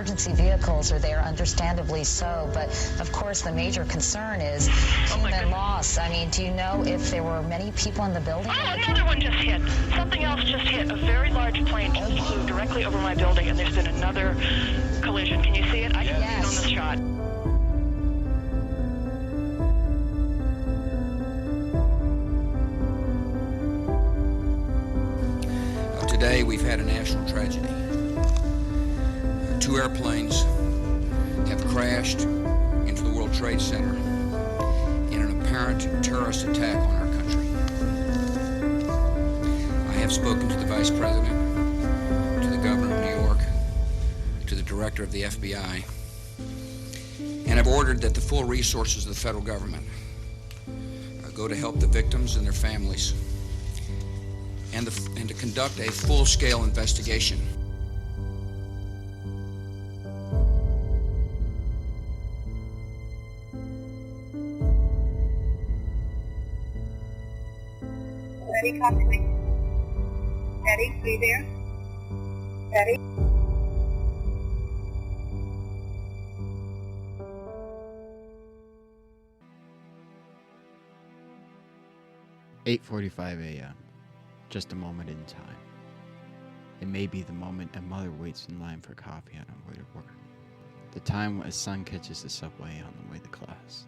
emergency vehicles are there, understandably so, but of course the major concern is human loss. I mean, do you know if there were many people in the building? Oh, another one just hit. Something else just hit. A very large plane just flew directly over my building, and there's been another collision. Can you see it? I can see it on this shot. Today we've had a national tragedy. 2 airplanes have crashed into the World Trade Center in an apparent terrorist attack on our country. I have spoken to the Vice President, to the Governor of New York, to the Director of the FBI, and I've ordered that the full resources of the federal government go to help the victims and their families, and to conduct a full-scale investigation. Betty, come to me. Betty, are you there? Betty? "8:45 a.m. Just a moment in time. It may be the moment a mother waits in line for coffee on her way to work. The time when a son catches the subway on the way to class.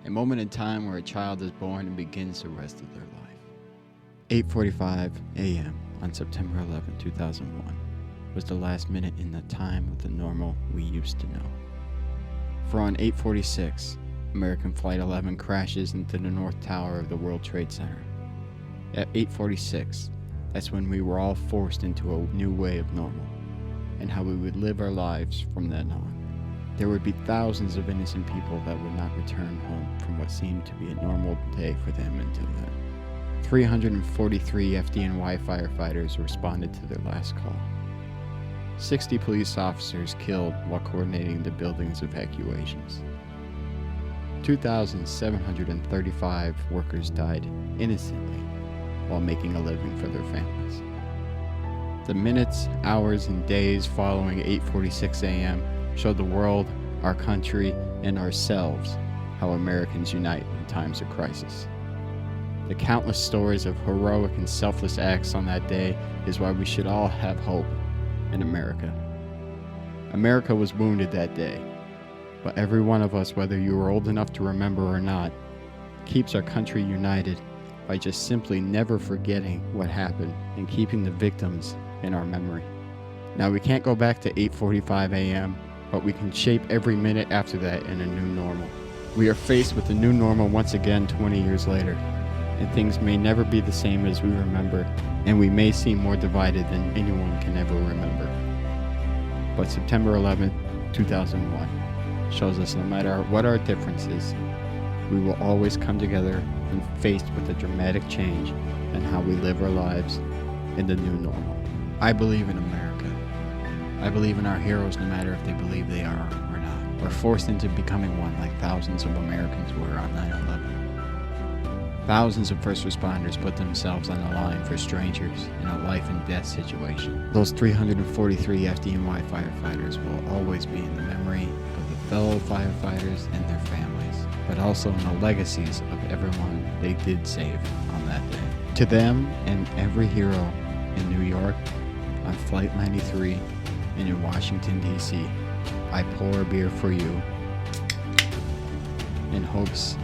A moment in time where a child is born and begins the rest of their life." 8:45 a.m. on September 11, 2001 was the last minute in the time of the normal we used to know. For on 8:46, American Flight 11 crashes into the North Tower of the World Trade Center. At 8:46, that's when we were all forced into a new way of normal, and how we would live our lives from then on. There would be thousands of innocent people that would not return home from what seemed to be a normal day for them until then. 343 FDNY firefighters responded to their last call. 60 police officers killed while coordinating the building's evacuations. 2,735 workers died innocently while making a living for their families. The minutes, hours, and days following 8:46 a.m. showed the world, our country, and ourselves how Americans unite in times of crisis. The countless stories of heroic and selfless acts on that day is why we should all have hope in America. America was wounded that day, but every one of us, whether you are old enough to remember or not, keeps our country united by just simply never forgetting what happened and keeping the victims in our memory. Now, we can't go back to 8:45 a.m., but we can shape every minute after that in a new normal. We are faced with a new normal once again 20 years later, and things may never be the same as we remember, and we may seem more divided than anyone can ever remember. But September 11th, 2001 shows us no matter what our differences, we will always come together when faced with a dramatic change in how we live our lives in the new normal. I believe in America. I believe in our heroes no matter if they believe they are or not. We're forced into becoming one like thousands of Americans were on 9/11. Thousands of first responders put themselves on the line for strangers in a life and death situation. Those 343 FDNY firefighters will always be in the memory of the fellow firefighters and their families, but also in the legacies of everyone they did save on that day. To them and every hero in New York, on Flight 93, and in Washington, D.C., I pour a beer for you in hopes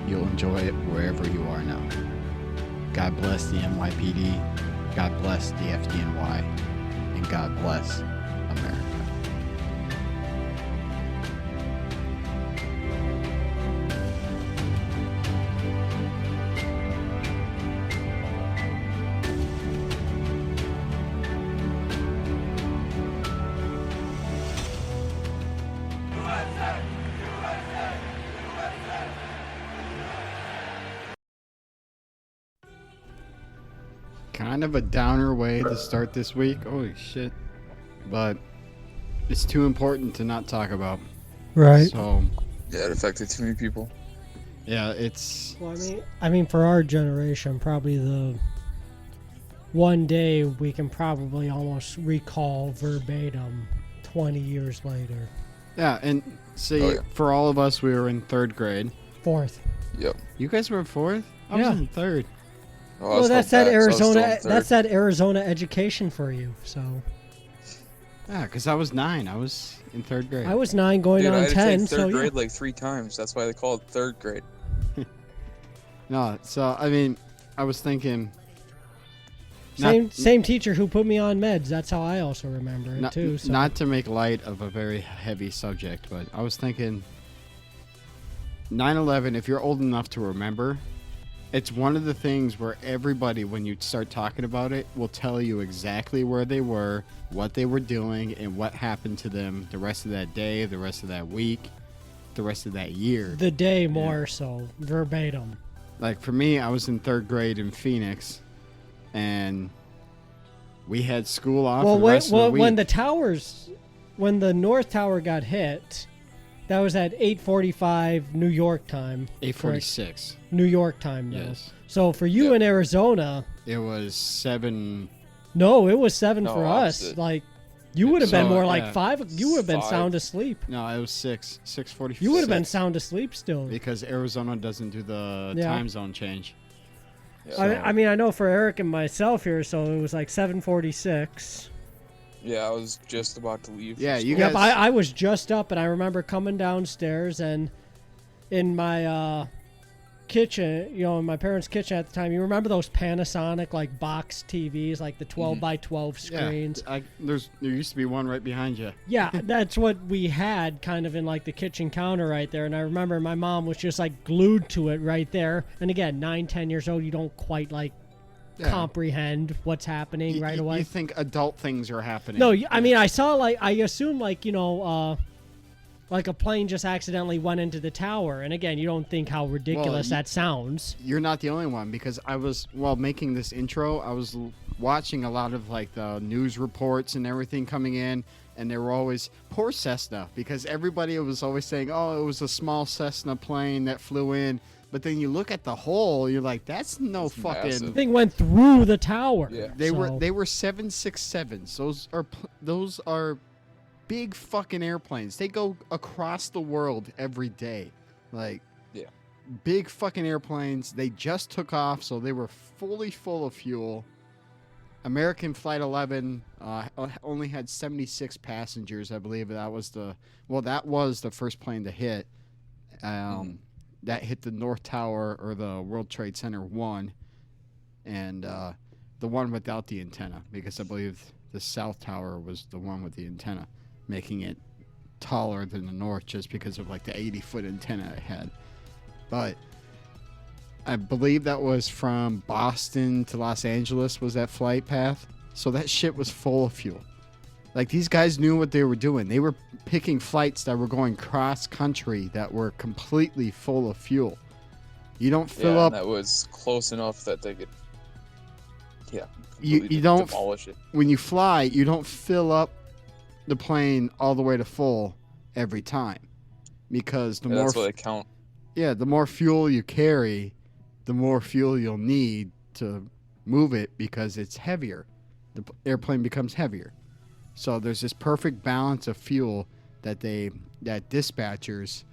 you'll enjoy it wherever you are now. God bless the NYPD, God bless the FDNY, and God bless America. Kind of a downer way to start this week. Holy shit. But it's too important to not talk about. Right. So, yeah, it affected too many people. Yeah, it's... Well, I mean, for our generation, probably the one day we can probably almost recall verbatim 20 years later. Yeah, and see, for all of us, we were in 3rd grade. 4th. Yep. You guys were in 4th? I was Yeah. in 3rd. Oh, Well, that's that Arizona. That's That's that Arizona education for you. So Yeah, because I was 9. I was in 3rd grade. I was 9 going Dude, I on had to 10. take So third yeah. grade like 3 times. That's why they call it 3rd grade. No, so, I mean, I was thinking... Same teacher who put me on meds. That's how I also remember it too. So. Not to make light of a very heavy subject, but I was thinking 9/11, if you're old enough to remember, it's one of the things where everybody, when you start talking about it, will tell you exactly where they were, what they were doing, and what happened to them the rest of that day, the rest of that week, the rest of that year. The day more so, verbatim. Like for me, I was in 3rd grade in Phoenix, and we had school off for the rest of the week. When the North Tower got hit, that was at 8:45 New York time. 8:46. New York time, though. Yes. So for you in Arizona, It was 7. no, it was 7 No, for us. opposite. Like, you would have been So, more like yeah. 5. You would have been 5. sound asleep. No, it was 6:46. You would have been sound asleep still. Because Arizona doesn't do the Yeah. time zone change. Yeah. I mean, I know for Eric and myself here, so it was like 7:46. Yeah, I was just about to leave. Yeah, for you school. Yep, guys- I was just up, and I remember coming downstairs, and in my kitchen, in my parents' kitchen at the time, you remember those Panasonic like box TVs, like the 12 by 12 screens? Yeah, there used to be one right behind you. Yeah, that's what we had kind of in like the kitchen counter right there. And I remember my mom was just like glued to it right there. And again, 9, 10 years old, you don't quite like comprehend what's happening right away. You think adult things are happening. No, I mean, I saw I assume like, like a plane just accidentally went into the tower. And again, you don't think how ridiculous that sounds. You're not the only one, because while making this intro, I was watching a lot of like the news reports and everything coming in, and they were always, poor Cessna, because everybody was always saying, oh, it was a small Cessna plane that flew in. But then you look at the whole, you're like, that's no fucking... massive. The thing went through the tower. Yeah. They were 767s. Those are big fucking airplanes. They go across the world every day. Like, big fucking airplanes. They just took off, so they were fully full of fuel. American Flight 11 only had 76 passengers, I believe. That was the first plane to hit. That hit the North Tower, or the World Trade Center 1, and the one without the antenna, because I believe the South Tower was the one with the antenna, making it taller than the North just because of like the 80-foot antenna it had. But I believe that was from Boston to Los Angeles was that flight path. So that shit was full of fuel. Like, these guys knew what they were doing. They were picking flights that were going cross country that were completely full of fuel. You don't fill up. And that was close enough that they could. Yeah. You don't demolish it. When you fly, you don't fill up the plane all the way to full every time, because the more That's what they count. Yeah, the more fuel you carry, the more fuel you'll need to move it, because it's heavier. The airplane becomes heavier. So there's this perfect balance of fuel that dispatchers,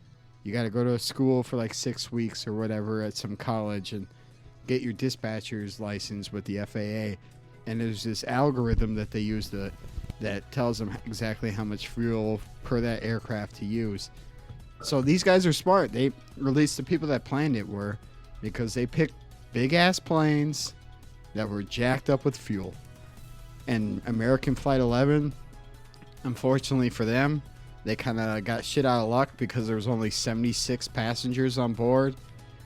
you got to go to a school for like 6 weeks or whatever at some college and get your dispatcher's license with the FAA. And there's this algorithm that they use that tells them exactly how much fuel per that aircraft to use. So these guys are smart. They, at least the people that planned it were, because they picked big ass planes that were jacked up with fuel. And American Flight 11, unfortunately for them, they kind of got shit out of luck, because there was only 76 passengers on board.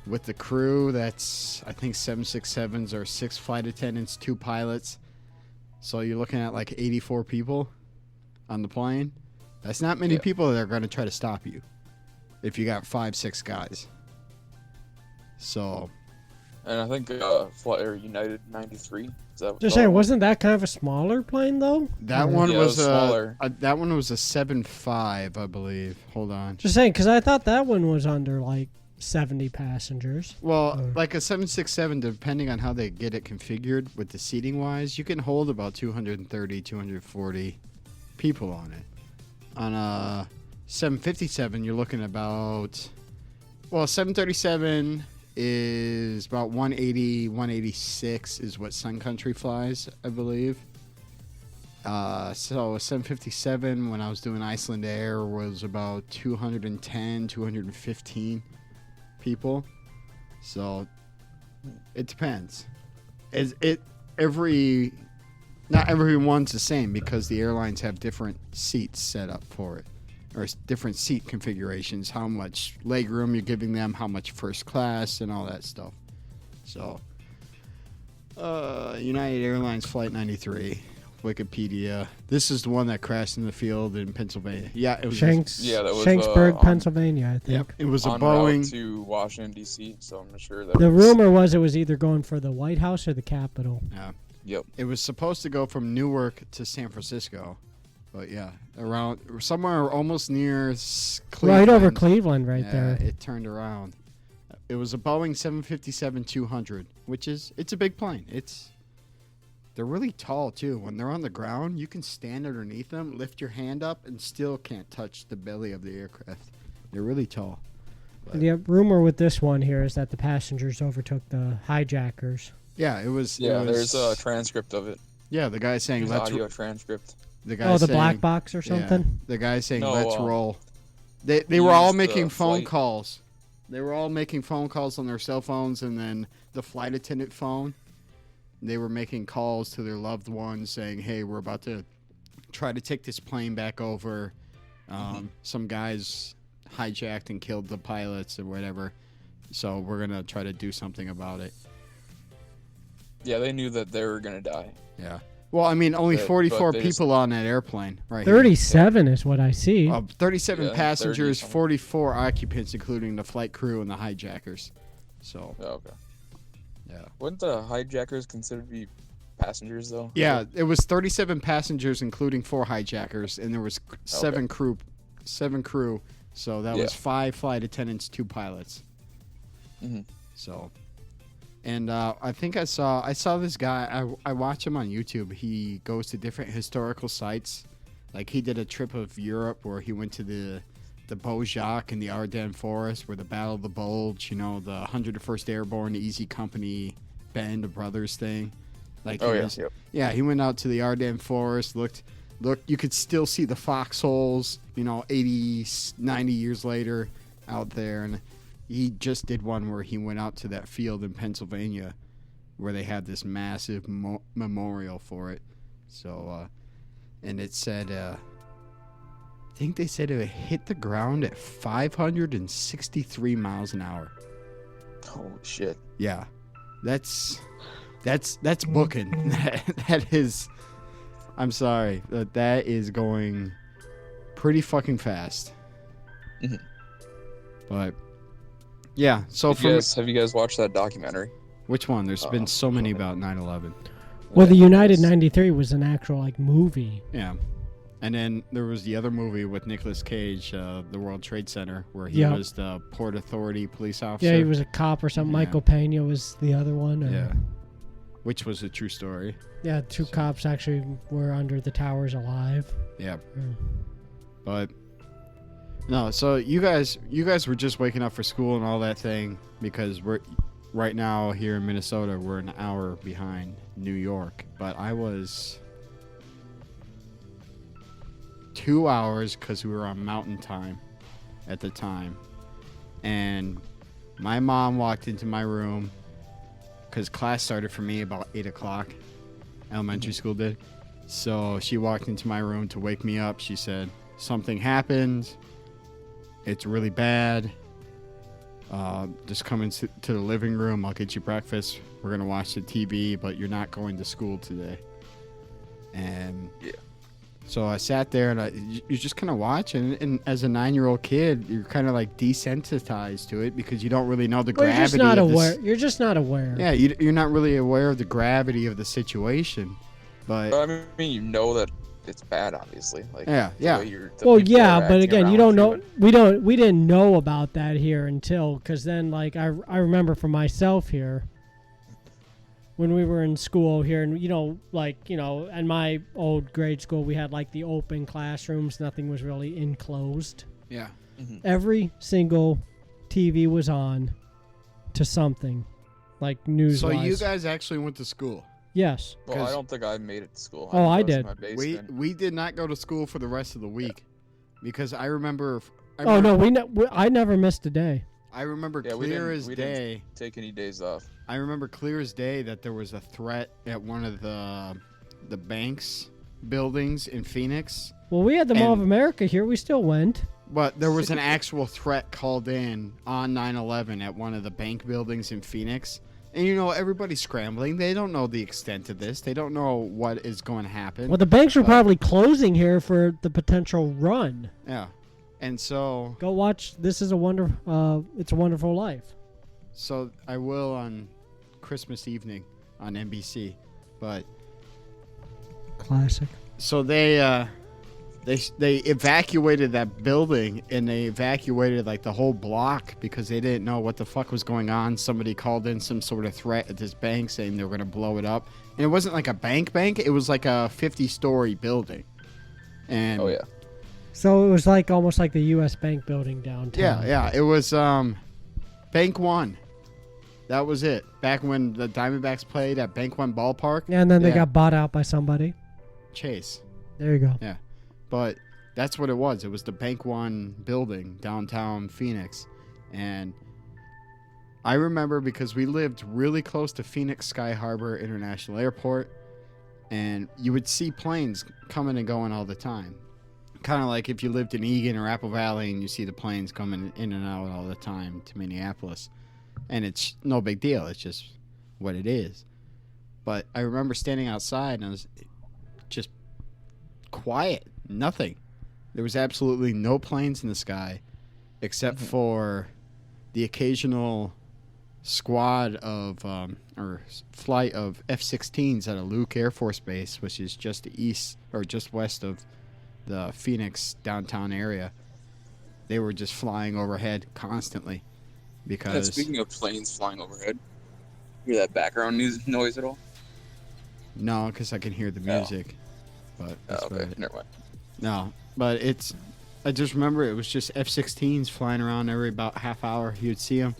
With the crew, that's, I think 767s are 6 flight attendants, 2 pilots. So you're looking at like 84 people on the plane. That's not many people that are going to try to stop you if you got 5-6 guys. So... And I think United 93. Just saying, wasn't that kind of a smaller plane though? That one was smaller. That one was a 7.5, I believe. Hold on. Just saying, because I thought that one was under like 70 passengers. Well, like a 767, depending on how they get it configured with the seating wise, you can hold about 230, 240 people on it. On a 757, you're looking about, well, 737 is about 180, 186 is what Sun Country flies, I believe. So 757 when I was doing Iceland Air was about 210, 215 people. So it depends. Not everyone's the same because the airlines have different seats set up for it, or different seat configurations, how much leg room you're giving them, how much first class, and all that stuff. So, United Airlines Flight 93, Wikipedia. This is the one that crashed in the field in Pennsylvania. Yeah, it was Shanksburg, Pennsylvania, I think. Yep, it was a en Boeing route to Washington D.C. So I'm sure that The rumor was it was either going for the White House or the Capitol. Yeah. Yep. It was supposed to go from Newark to San Francisco, but yeah, around somewhere almost near Cleveland. Right over Cleveland, right there. It turned around. It was a Boeing 757-200, which it's a big plane. They're really tall too. When they're on the ground, you can stand underneath them, lift your hand up, and still can't touch the belly of the aircraft. They're really tall. But The rumor with this one here is that the passengers overtook the hijackers. yeah, it was. Yeah, it was, there's a transcript of it. Yeah, the guy saying There's let's. audio transcript. The guy Oh, the saying, black box or something? Yeah, the guy saying No, let's roll. They he were all used the making phone flight- calls. They were all making phone calls on their cell phones, and then the flight attendant phone. They were making calls to their loved ones saying, hey, we're about to try to take this plane back over. Some guys hijacked and killed the pilots or whatever. So we're going to try to do something about it. Yeah, they knew that they were gonna die. Yeah. Well, I mean, only But 44 they people on that airplane. Right here. 37 is what I see. 37 Yeah, passengers, 30 something. 44 occupants, including the flight crew and the hijackers. So, Oh, okay. yeah. Wouldn't the hijackers considered to be passengers though? Yeah, it was 37 passengers, including 4 hijackers, and there was seven crew. So that was 5 flight attendants, 2 pilots. Mhm. So, and I think I saw this guy. I watch him on YouTube. He goes to different historical sites. Like he did a trip of Europe where he went to the Beaujolais and the Ardennes Forest, where the Battle of the Bulge, the 101st Airborne, the Easy Company, Band of Brothers thing. Like, Oh, he yeah, was- yep. yeah, he went out to the Ardennes Forest, looked, you could still see the foxholes, 80, 90 years later out there. And he just did one where he went out to that field in Pennsylvania where they had this massive memorial for it. So, and it said, I think they said it hit the ground at 563 miles an hour. Holy shit. Yeah, that's booking. That is, I'm sorry, that is going pretty fucking fast. Mhm. But yeah, so Have you guys watched that documentary? which one? There's been so many about 9/11. Well, the Yeah, United it's- 93 was an actual movie. Yeah. And then there was the other movie with Nicolas Cage, the World Trade Center, where he Yeah. was the Port Authority police officer. Yeah, he was a cop or something. Yeah. Michael Pena was the other one. Yeah. Which was a true story. Yeah, 2 cops actually were under the towers alive. Yeah. Mm. But no, so you guys were just waking up for school and all that thing because we're right now here in Minnesota, we're an hour behind New York, but I was 2 hours because we were on mountain time at the time. And my mom walked into my room because class started for me about 8 o'clock. Elementary school did. So she walked into my room to wake me up. She said, something happened. It's really bad. Just come into the living room. I'll get you breakfast. We're going to watch the TV, but you're not going to school today. And Yeah. so I sat there and you just kind of watch. And as a 9-year-old kid, you're kind of like desensitized to it because you don't really know the Well, gravity you're just not of this. aware. You're just not aware. Yeah, you're not really aware of the gravity of the situation. But I mean, you know that it's bad, obviously. Like, Yeah, the yeah. way the Well, people yeah, are but acting again, you around don't you know. and- We didn't know about that here until because then, like, I remember for myself here when we were in school here, and in my old grade school, we had like the open classrooms. Nothing was really enclosed. Yeah. Every single TV was on to something, like news. So you guys actually went to school? Yes. Well, I don't think I made it to school. Oh, I was in did. my basement. We did not go to school for the rest of the week because I remember. Oh no, I never missed a day. I remember Yeah, clear we as didn't day. take any days off. I remember clear as day that there was a threat at one of the banks buildings in Phoenix. Well, we had the Mall of And- America here. We still went. But there was an actual threat called in on 9/11 at one of the bank buildings in Phoenix. And everybody's scrambling. They don't know the extent of this. They don't know what is going to happen. Well, the banks were probably closing here for the potential run. Yeah. And so Go watch It's a Wonderful Life. So I will on Christmas evening on NBC, but Classic. so they evacuated that building and they evacuated like the whole block because they didn't know what the fuck was going on. Somebody called in some sort of threat at this bank saying they were going to blow it up, and it wasn't like a bank. It was like a 50-story building. And Oh yeah. So it was like almost like the U.S. Bank building downtown. yeah, it was Bank One. That was it. Back when the Diamondbacks played at Bank One Ballpark. And then they Yeah. got bought out by somebody. Chase. There you go. Yeah. But that's what it was. It was the Bank One building downtown Phoenix. And I remember because we lived really close to Phoenix Sky Harbor International Airport. And you would see planes coming and going all the time. Kind of like if you lived in Eagan or Apple Valley and you see the planes coming in and out all the time to Minneapolis. And it's no big deal. It's just what it is. But I remember standing outside and I was just quiet. Nothing. There was absolutely no planes in the sky except for the occasional squad of or flight of F-16s at a Luke Air Force Base, which is just east or just west of the Phoenix downtown area. They were just flying overhead constantly because Speaking of planes flying overhead, hear that background noise at all? no, because I can hear the music. But that's Okay, about it. never mind. No, but I just remember it was just F-16s flying around every about half hour. You'd see them,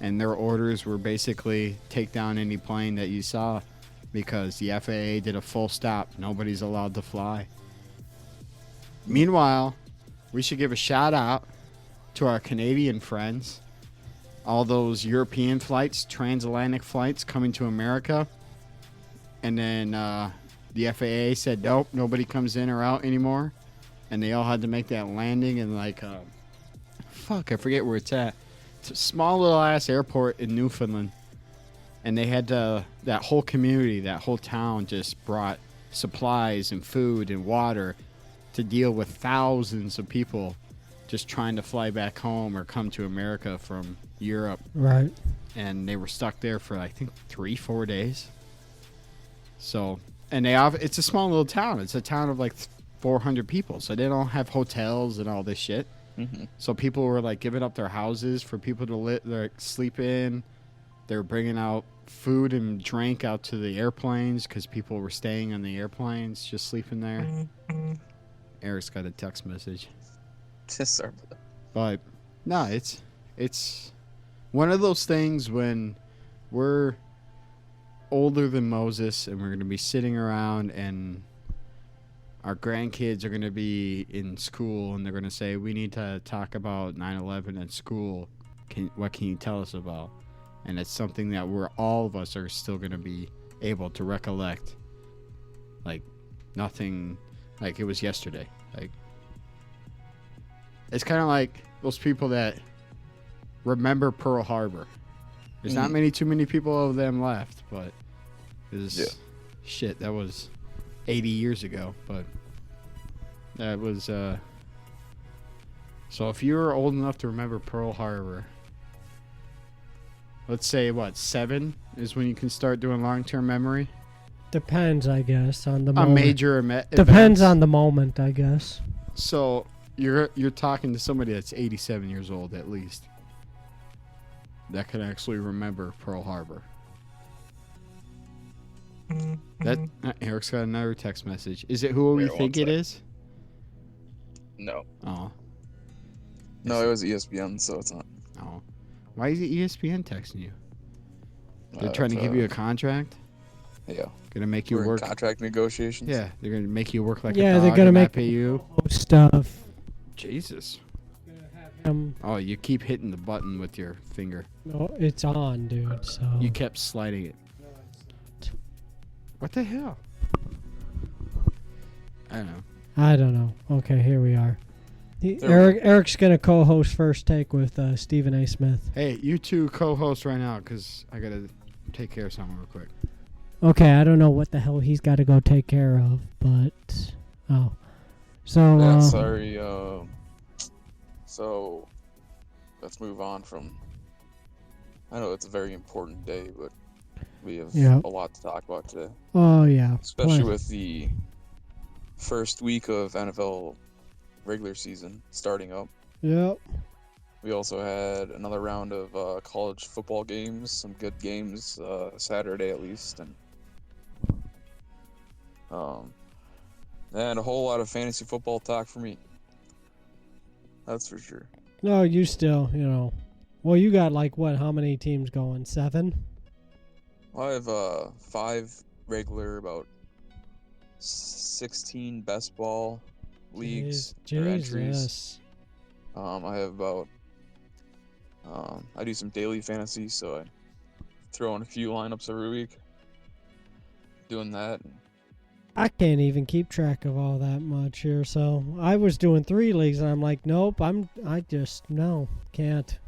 and their orders were basically take down any plane that you saw because the FAA did a full stop. Nobody's allowed to fly. Meanwhile, we should give a shout out to our Canadian friends. All those European flights, transatlantic flights coming to America. And then the FAA said, nope, nobody comes in or out anymore. And they all had to make that landing in like, I forget where it's at. It's a small little ass airport in Newfoundland. And they had that whole community, that whole town just brought supplies and food and water to deal with thousands of people just trying to fly back home or come to America from Europe. Right. And they were stuck there for I think 3-4 days. So, and it's a small little town. It's a town of like 400 people. So they don't have hotels and all this shit. Mm-hmm. So people were like giving up their houses for people to sleep in. They were bringing out food and drink out to the airplanes because people were staying on the airplanes, just sleeping there. Eric's got a text message. Sorry about that. But no, it's one of those things when we're older than Moses and we're going to be sitting around and our grandkids are going to be in school and they're going to say, we need to talk about 9/11 at school. What can you tell us about? And it's something that all of us are still going to be able to recollect. Like nothing, like it was yesterday. Like it's kind of like those people that remember Pearl Harbor. There's not too many people of them left, but shit, that was 80 years ago. But that was so if you're old enough to remember Pearl Harbor, let's say 7 is when you can start doing long-term memory. Depends, I guess, on the A moment. major Depends events. on the moment, I guess. So you're talking to somebody that's 87 years old at least that can actually remember Pearl Harbor. That Eric's got another text message. Is it who we Here, one think it sec. is? No. Oh. No, it was ESPN, so it's not. Oh. Why is ESPN texting you? They're trying to give you a contract? Yeah. Gonna make you We're in work. contract negotiations. Yeah, they're gonna make you work like a Yeah, dog they're gonna and not make pay you. stuff. Jesus. Um, Oh, you keep hitting the button with your finger. no, it's on, dude. So You kept sliding it. What the hell? I don't know. I don't know. Okay, here we are. There we Eric's gonna co-host First Take with Stephen A. Smith. Hey, you two co-host right now because I gotta take care of something real quick. Okay, I don't know what the hell he's got to go take care of, but so Yeah, sorry. So let's move on from. I know it's a very important day, but we have Yeah. a lot to talk about today, Oh yeah, especially Play. with the first week of NFL regular season starting up. Yep. We also had another round of college football games, some good games, Saturday at least, and a whole lot of fantasy football talk for me. That's for sure. No, you still, well, you got like what? How many teams going? 7? I have 5 regular, about 16 best ball leagues or entries. Jesus. I have about I do some daily fantasy, so I throw in a few lineups every week. Doing that. I can't even keep track of all that much here. So I was doing 3 leagues, and I'm like, nope. I just can't.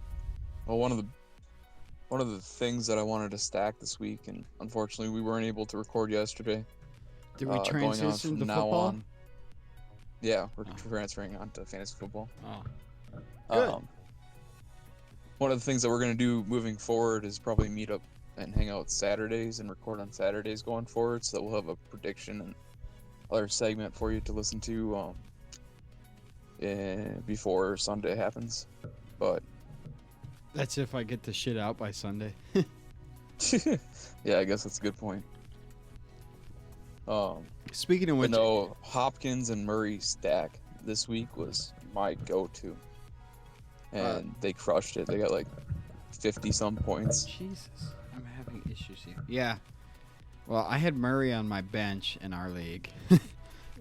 Well, one of the things that I wanted to stack this week, and unfortunately we weren't able to record yesterday. Did we Going on transition from to now football? on. Yeah, we're transferring on to fantasy football. Oh. Good. One of the things that we're going to do moving forward is probably meet up and hang out Saturdays and record on Saturdays going forward, so that we'll have a prediction and other segment for you to listen to before Sunday happens. But That's if I get the shit out by Sunday. yeah, I guess that's a good point. Speaking of which, No, Hopkins and Murray stack this week was my go-to, and they crushed it. They got like 50-some points. Jesus, I'm having issues here. Yeah. Well, I had Murray on my bench in our league.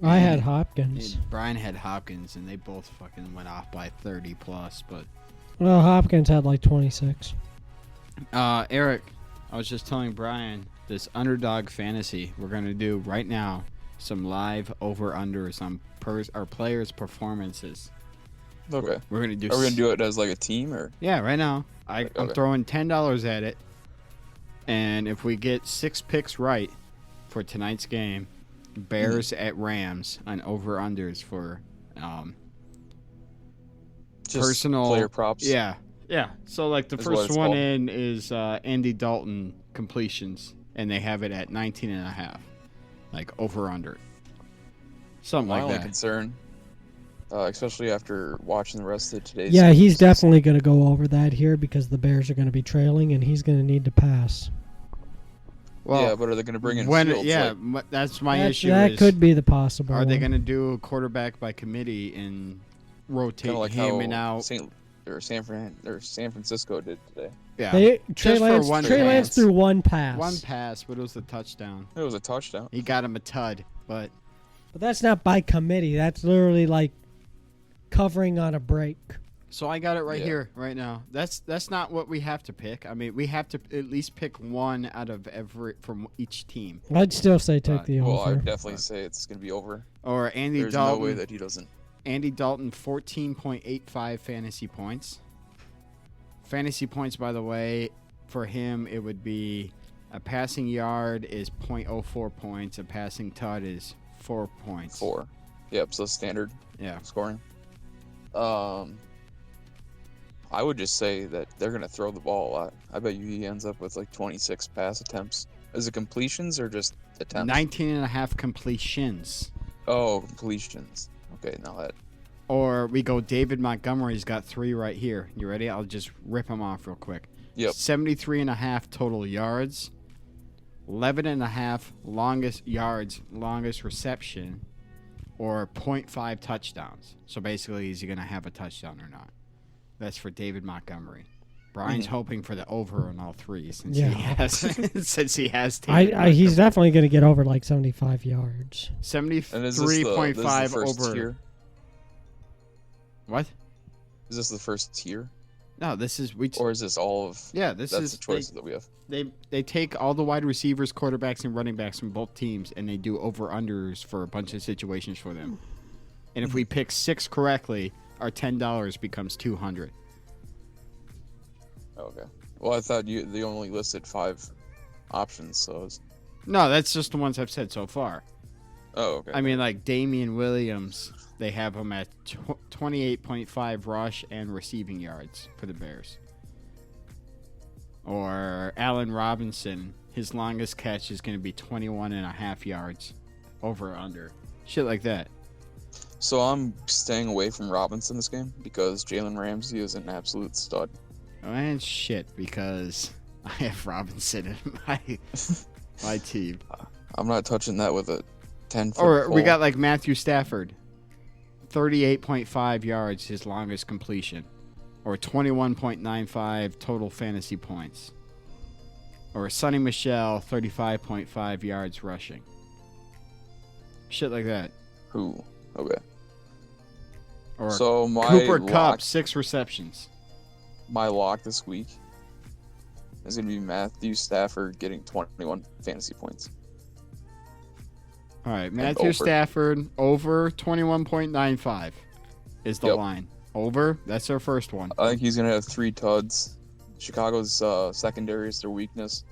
I had Hopkins. And Brian had Hopkins, and they both fucking went off by 30 plus. But Well, Hopkins had like 26. Eric, I was just telling Brian this underdog fantasy we're gonna do right now. Some live over/unders on our players' performances. Okay. We're gonna do. Are we gonna do it as like a team or? Yeah, right now. I'm Okay. throwing $10 at it, and if we get 6 picks right for tonight's game, Bears at Rams on over/unders for Just personal player props. Yeah. So like the Is what first it's one called. in is Andy Dalton completions, and they have it at 19.5, like over/under, something My like only that. concern, especially after watching the rest of today's. Yeah, he's games, definitely going to go over that here because the Bears are going to be trailing, and he's going to need to pass. Well, yeah, but are they going to bring in when Fields? yeah, Like, that's my That, issue. that is, could be the possible. Are they one. going to do a quarterback by committee and rotate kind of like him how and out? San Francisco did today. Yeah, Trey Just for Lance, one Trey Lance pass. threw one pass. One pass, but it was a touchdown. It was a touchdown. He got him a tud, but But that's not by committee. That's literally like covering on a break. so I got it right Yeah. here, right now. That's not what we have to pick. I mean, we have to at least pick one out of every from each team. I'd still say take the Well, I over. would definitely say it's going to be over. Or Andy There's Dalton. no way that he doesn't. Andy Dalton, 14.85 fantasy points. Fantasy points, by the way, for him, it would be a passing yard is 0.04 points. A passing TUD is 4 points. 4. Yep, so standard Yeah. scoring. I would just say that they're going to throw the ball a lot. I bet you he ends up with like 26 pass attempts. Is it completions or just attempts? 19.5 completions. Oh, completions. Okay, now that. Or we go David Montgomery's got 3 right here. You ready? I'll just rip them off real quick. Yep. 73.5 total yards. 11.5 longest yards, longest reception, or 0.5 touchdowns. So basically, is he going to have a touchdown or not? That's for David Montgomery. Brian's hoping for the over on all three since he has since he has. He's definitely going to get over like 75 yards. 73.5 over. Tier? What? Is this the first tier? No, this is Or is this all of? Yeah, that's is the choices that we have. They take all the wide receivers, quarterbacks, and running backs from both teams, and they do over-unders for a bunch of situations for them. And if we pick 6 correctly, our $10 becomes $200. Okay. Well, I thought they only listed 5 options, so No, that's just the ones I've said so far. Oh, okay. I mean, like Damian Williams, they have him at 28.5 rush and receiving yards for the Bears. Or Allen Robinson, his longest catch is going to be 21.5 yards, over or under. Shit like that. So I'm staying away from Robinson this game because Jalen Ramsey is an absolute stud. Oh, and shit, because I have Robinson in my team. I'm not touching that with a 10-foot Or pole. we got like Matthew Stafford, 38.5 yards, his longest completion. Or 21.95 total fantasy points. Or Sonny Michel, 35.5 yards rushing. Shit like that. Who? Okay. Or So my Cooper lock, Kupp, 6 receptions. my lock this week is going to be Matthew Stafford getting 21 fantasy points. All right, Matthew over. Stafford, over 21.95 is the Yep. line. Over, that's our first one. I think he's going to have 3 tuds. Chicago's secondary is their weakness.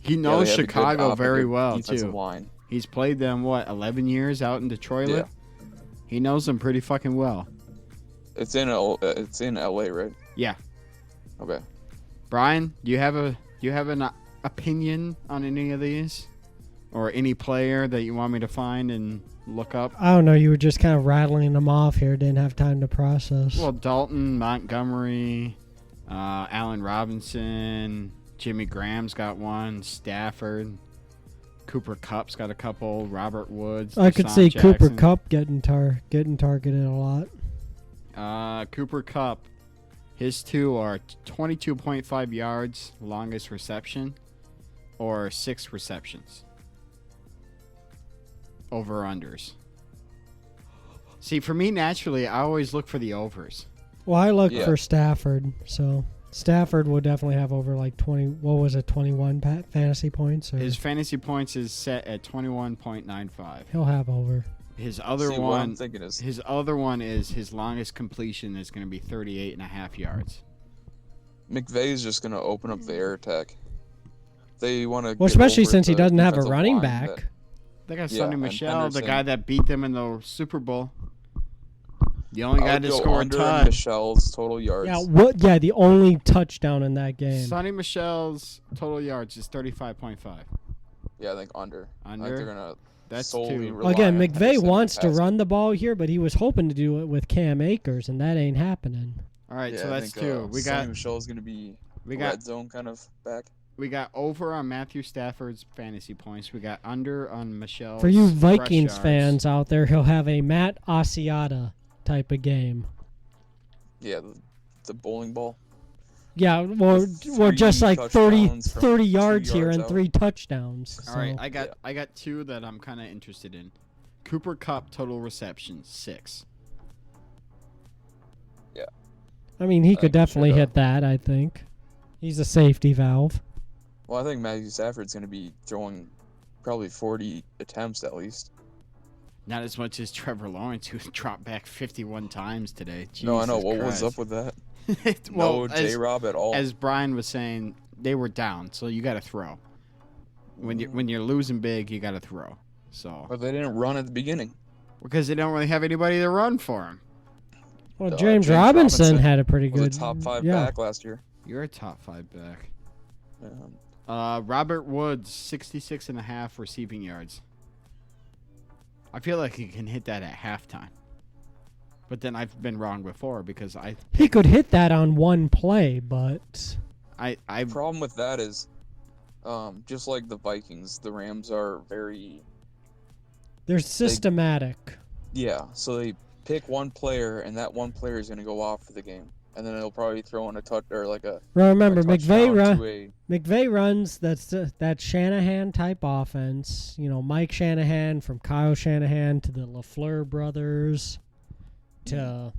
He Yeah, knows they have a good Chicago very offensive well, defensive too. line. He's played them, 11 years out in Detroit? Yeah. He knows them pretty fucking well. It's in LA, right? Yeah. Okay. Brian, do you have an opinion on any of these? Or any player that you want me to find and look up? I don't know. You were just kind of rattling them off here. Didn't have time to process. Well, Dalton, Montgomery, Allen Robinson, Jimmy Graham's got one, Stafford, Cooper Kupp's got a couple, Robert Woods. I could Deshaun see Cooper Jackson. Kupp getting targeted a lot. Cooper Kupp, his 2 are 22.5 yards, longest reception, or 6 receptions. Over-unders. See, for me, naturally, I always look for the overs. Well, I look Yeah. for Stafford, so Stafford will definitely have over like 20. What was it, 21 fantasy points? Or His fantasy points is set at 21.95. he'll have over. His other See, what one, I'm thinking is his other one is his longest completion is going to be 38.5 yards. McVay's just going to open up the air attack. They want to. Well, especially since he doesn't have a running back. They got Yeah, Sonny and Michel, the Henderson. guy that beat them in the Super Bowl. The only guy to score a under touch. Michel's total yards. Yeah, what? Yeah, the only touchdown in that game. Sonny Michel's total yards is 35.5. Yeah, I think under. I think Under? they're gonna That's solely 2. rely Again, on McVay Henderson wants to passing. run the ball here, but he was hoping to do it with Cam Akers, and that ain't happening. All right, Yeah, so I that's think, 2. Sonny Michel's gonna be we got red zone kind of back. we got over on Matthew Stafford's fantasy points. We got under on Michel's. For you rush Vikings yards. fans out there, he'll have a Matt Asiata type of game. Yeah, the bowling ball. Yeah, we're Three just like 30 touchdowns from 30 2 yards here yards and out. 3 touchdowns. All right, So- I got 2 that I'm kind of interested in. Cooper Kupp total receptions 6. I mean, he think could he definitely should, hit that, I think. He's a safety valve. Well, I think Matthew Stafford's gonna be throwing probably 40 attempts at least. Not as much as Trevor Lawrence, who dropped back 51 times today. No, I know. Jesus What was Christ. up with that? Well, No J-Rob at all. as Brian was saying, they were down, so you got to throw. When you're losing big, you got to throw. So But they didn't run at the beginning. because they don't really have anybody to run for him. Well, James James Robinson Robinson had a pretty Was good a top 5 yeah. back last year. You're a top 5 back. Yeah. Robert Woods, 66.5 receiving yards. I feel like he can hit that at halftime. But then I've been wrong before because He could hit that on one play, but I Problem with that is Just like the Vikings, the Rams are very They're systematic. so they pick one player, and that one player is going to go off for the game, and then they'll probably throw in a touch or like a. Remember, a McVay runs that Shanahan type offense. You know, Mike Shanahan from Kyle Shanahan to the LaFleur brothers to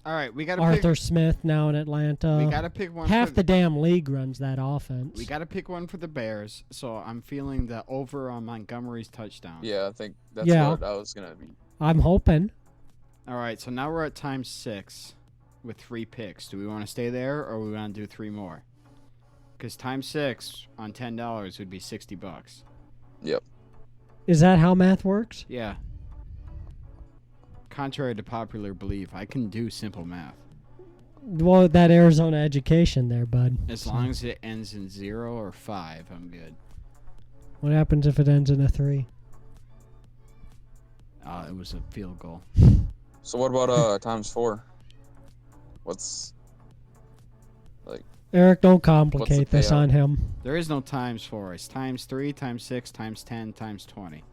All right, we got to Arthur Smith now in Atlanta. We got to pick one. Half the damn league runs that offense. We got to pick one for the Bears. So I'm feeling the over on Montgomery's touchdown. Yeah, I think that's what I was going to be. I'm hoping. All right, so now we're at times 6 with 3 picks. Do we want to stay there or we want to do 3 more? Because times 6 on $10 would be $60. Yep. Is that how math works? Yeah. Contrary to popular belief, I can do simple math. Well, that Arizona education there, bud. As long as it ends in 0 or 5, I'm good. What happens if it ends in a 3? It was a field goal. So what about times 4? What's like? Eric, don't complicate this on him. There is no times 4. It's times 3, times 6, times 10, times 20.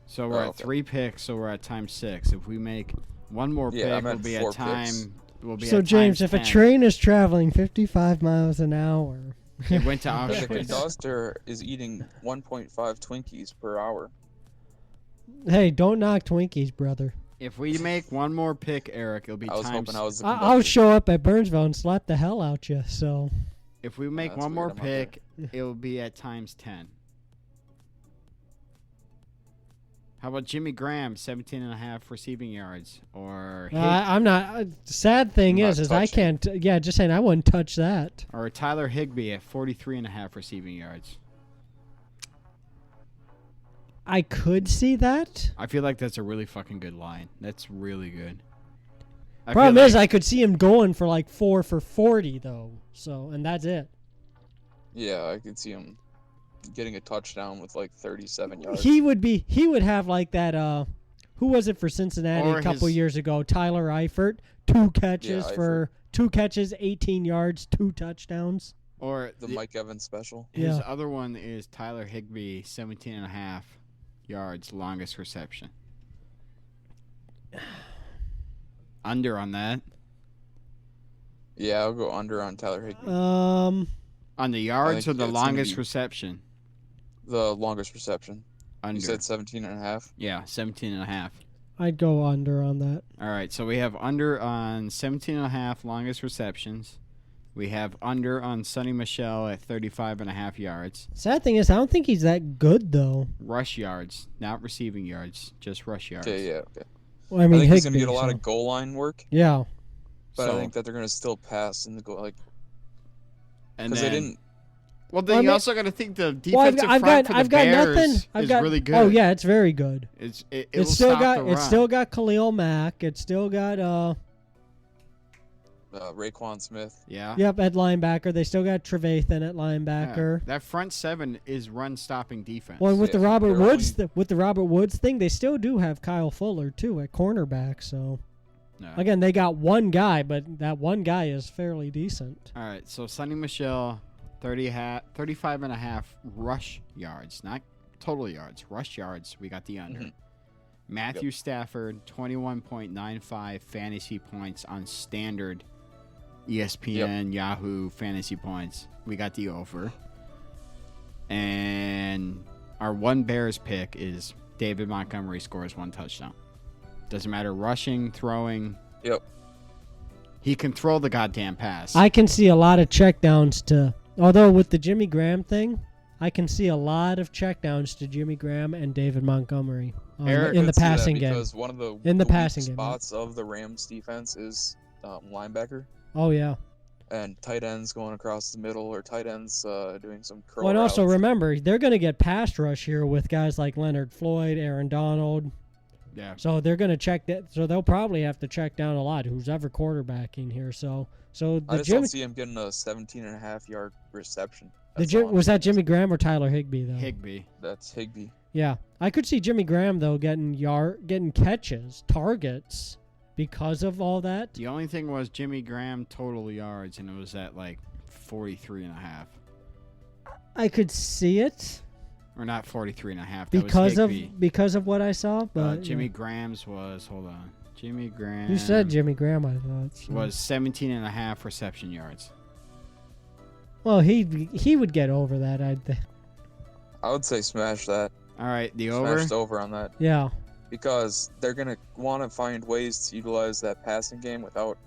So we're at 3 picks, so we're at times 6. If we make one more pick, we'll be at time. We'll be so at James, if 10. a train is traveling 55 miles an hour, it went to The Auschwitz. conductor is eating 1.5 Twinkies per hour. Hey, don't knock Twinkies, brother. If we make one more pick, Eric, it'll be I was times. hoping I was the I'll show up at Burnsville and slap the hell out you. So If we make one more pick, it'll be at times 10. How about Jimmy Graham, 17.5 receiving yards? Or I'm not. Sad thing is I can't. Just saying, I wouldn't touch that. Or Tyler Higbee at 43.5 receiving yards. I could see that. I feel like that's a really fucking good line. That's really good. Problem is, I could see him going for like 4 for 40 though. So, and that's it. Yeah, I could see him getting a touchdown with like 37 yards. He would have like that. Who was it for Cincinnati a couple years ago? Tyler Eifert, 2 catches for 2 catches, 18 yards, 2 touchdowns. Or the Mike Evans special. His other one is Tyler Higbee, 17.5 yards, longest reception. Under on that. Yeah, I'll go under on Tyler Higbee. On the yards or the longest reception? The longest reception. Under. You said 17.5? Yeah, 17.5. I'd go under on that. All right, so we have under on 17.5 longest receptions. We have under on Sonny Michel at 35.5 yards. Sad thing is, I don't think he's that good though. Rush yards, not receiving yards, just rush yards. Okay, yeah, okay. Well, I mean, think he's going to get a lot of goal line work. Yeah. But I think that they're going to still pass in the goal, like, because they didn't. Well, then you also got to think the defensive front for the Bears is really good. Oh yeah, it's very good. It's still got Khalil Mack. It's still got Raekwon Smith. Yeah. Yep, at linebacker. They still got Trevathan at linebacker. Yeah. That front 7 is run-stopping defense. Well, with the Robert Woods thing, they still do have Kyle Fuller too at cornerback. So, again, they got one guy, but that one guy is fairly decent. All right, so Sonny Michel, 35.5 rush yards, not total yards, rush yards. We got the under. Mm-hmm. Matthew Stafford, 21.95 fantasy points on standard ESPN, Yahoo fantasy points. We got the over. And our one Bears pick is David Montgomery scores 1 touchdown. Doesn't matter rushing, throwing. Yep. He can throw the goddamn pass. I can see a lot of checkdowns to, although with the Jimmy Graham thing, I can see a lot of checkdowns to Jimmy Graham and David Montgomery in the passing game. Because one of the passing game spots of the Rams defense is linebacker. Oh yeah. And tight ends going across the middle, or tight ends doing some curl Well, and also routes. remember, they're going to get pass rush here with guys like Leonard Floyd, Aaron Donald. Yeah. So they're going to check that. So they'll probably have to check down a lot. Who's ever quarterbacking here? So I just don't see him getting a 17.5 yard reception. Was that Jimmy Graham or Tyler Higbee though? Higbee. That's Higbee. Yeah, I could see Jimmy Graham though getting catches, targets because of all that. The only thing was Jimmy Graham total yards, and it was at like 43.5. I could see it Or not 43.5. because of what I saw. But Jimmy Graham's was, hold on. Jimmy Graham. You said Jimmy Graham, I thought. So. Was 17.5 reception yards. Well, he would get over that, I'd think. I would say smash that. All right, the over. Smash the over on that. Yeah. Because they're gonna want to find ways to utilize that passing game without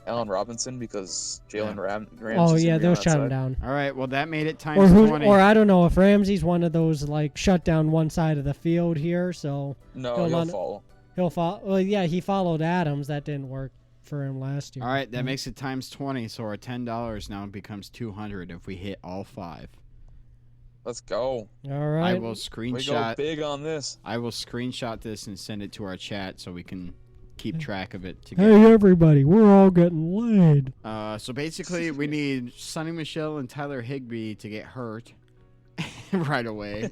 Allen Robinson because Jalen Ramsey. Oh yeah, they'll shut him down. All right, well that made it times 20. Or I don't know if Ramsey's one of those like shut down one side of the field here, so no, he'll follow. He'll follow. Well, yeah, he followed Adams. That didn't work for him last year. All right, that makes it times 20, so our $10 now becomes $200 if we hit all 5. Let's go. All right. I will screenshot. We go big on this. I will screenshot this and send it to our chat so we can keep track of it together. Hey everybody, we're all getting laid. So basically, we need Sonny Michel and Tyler Higbee to get hurt right away.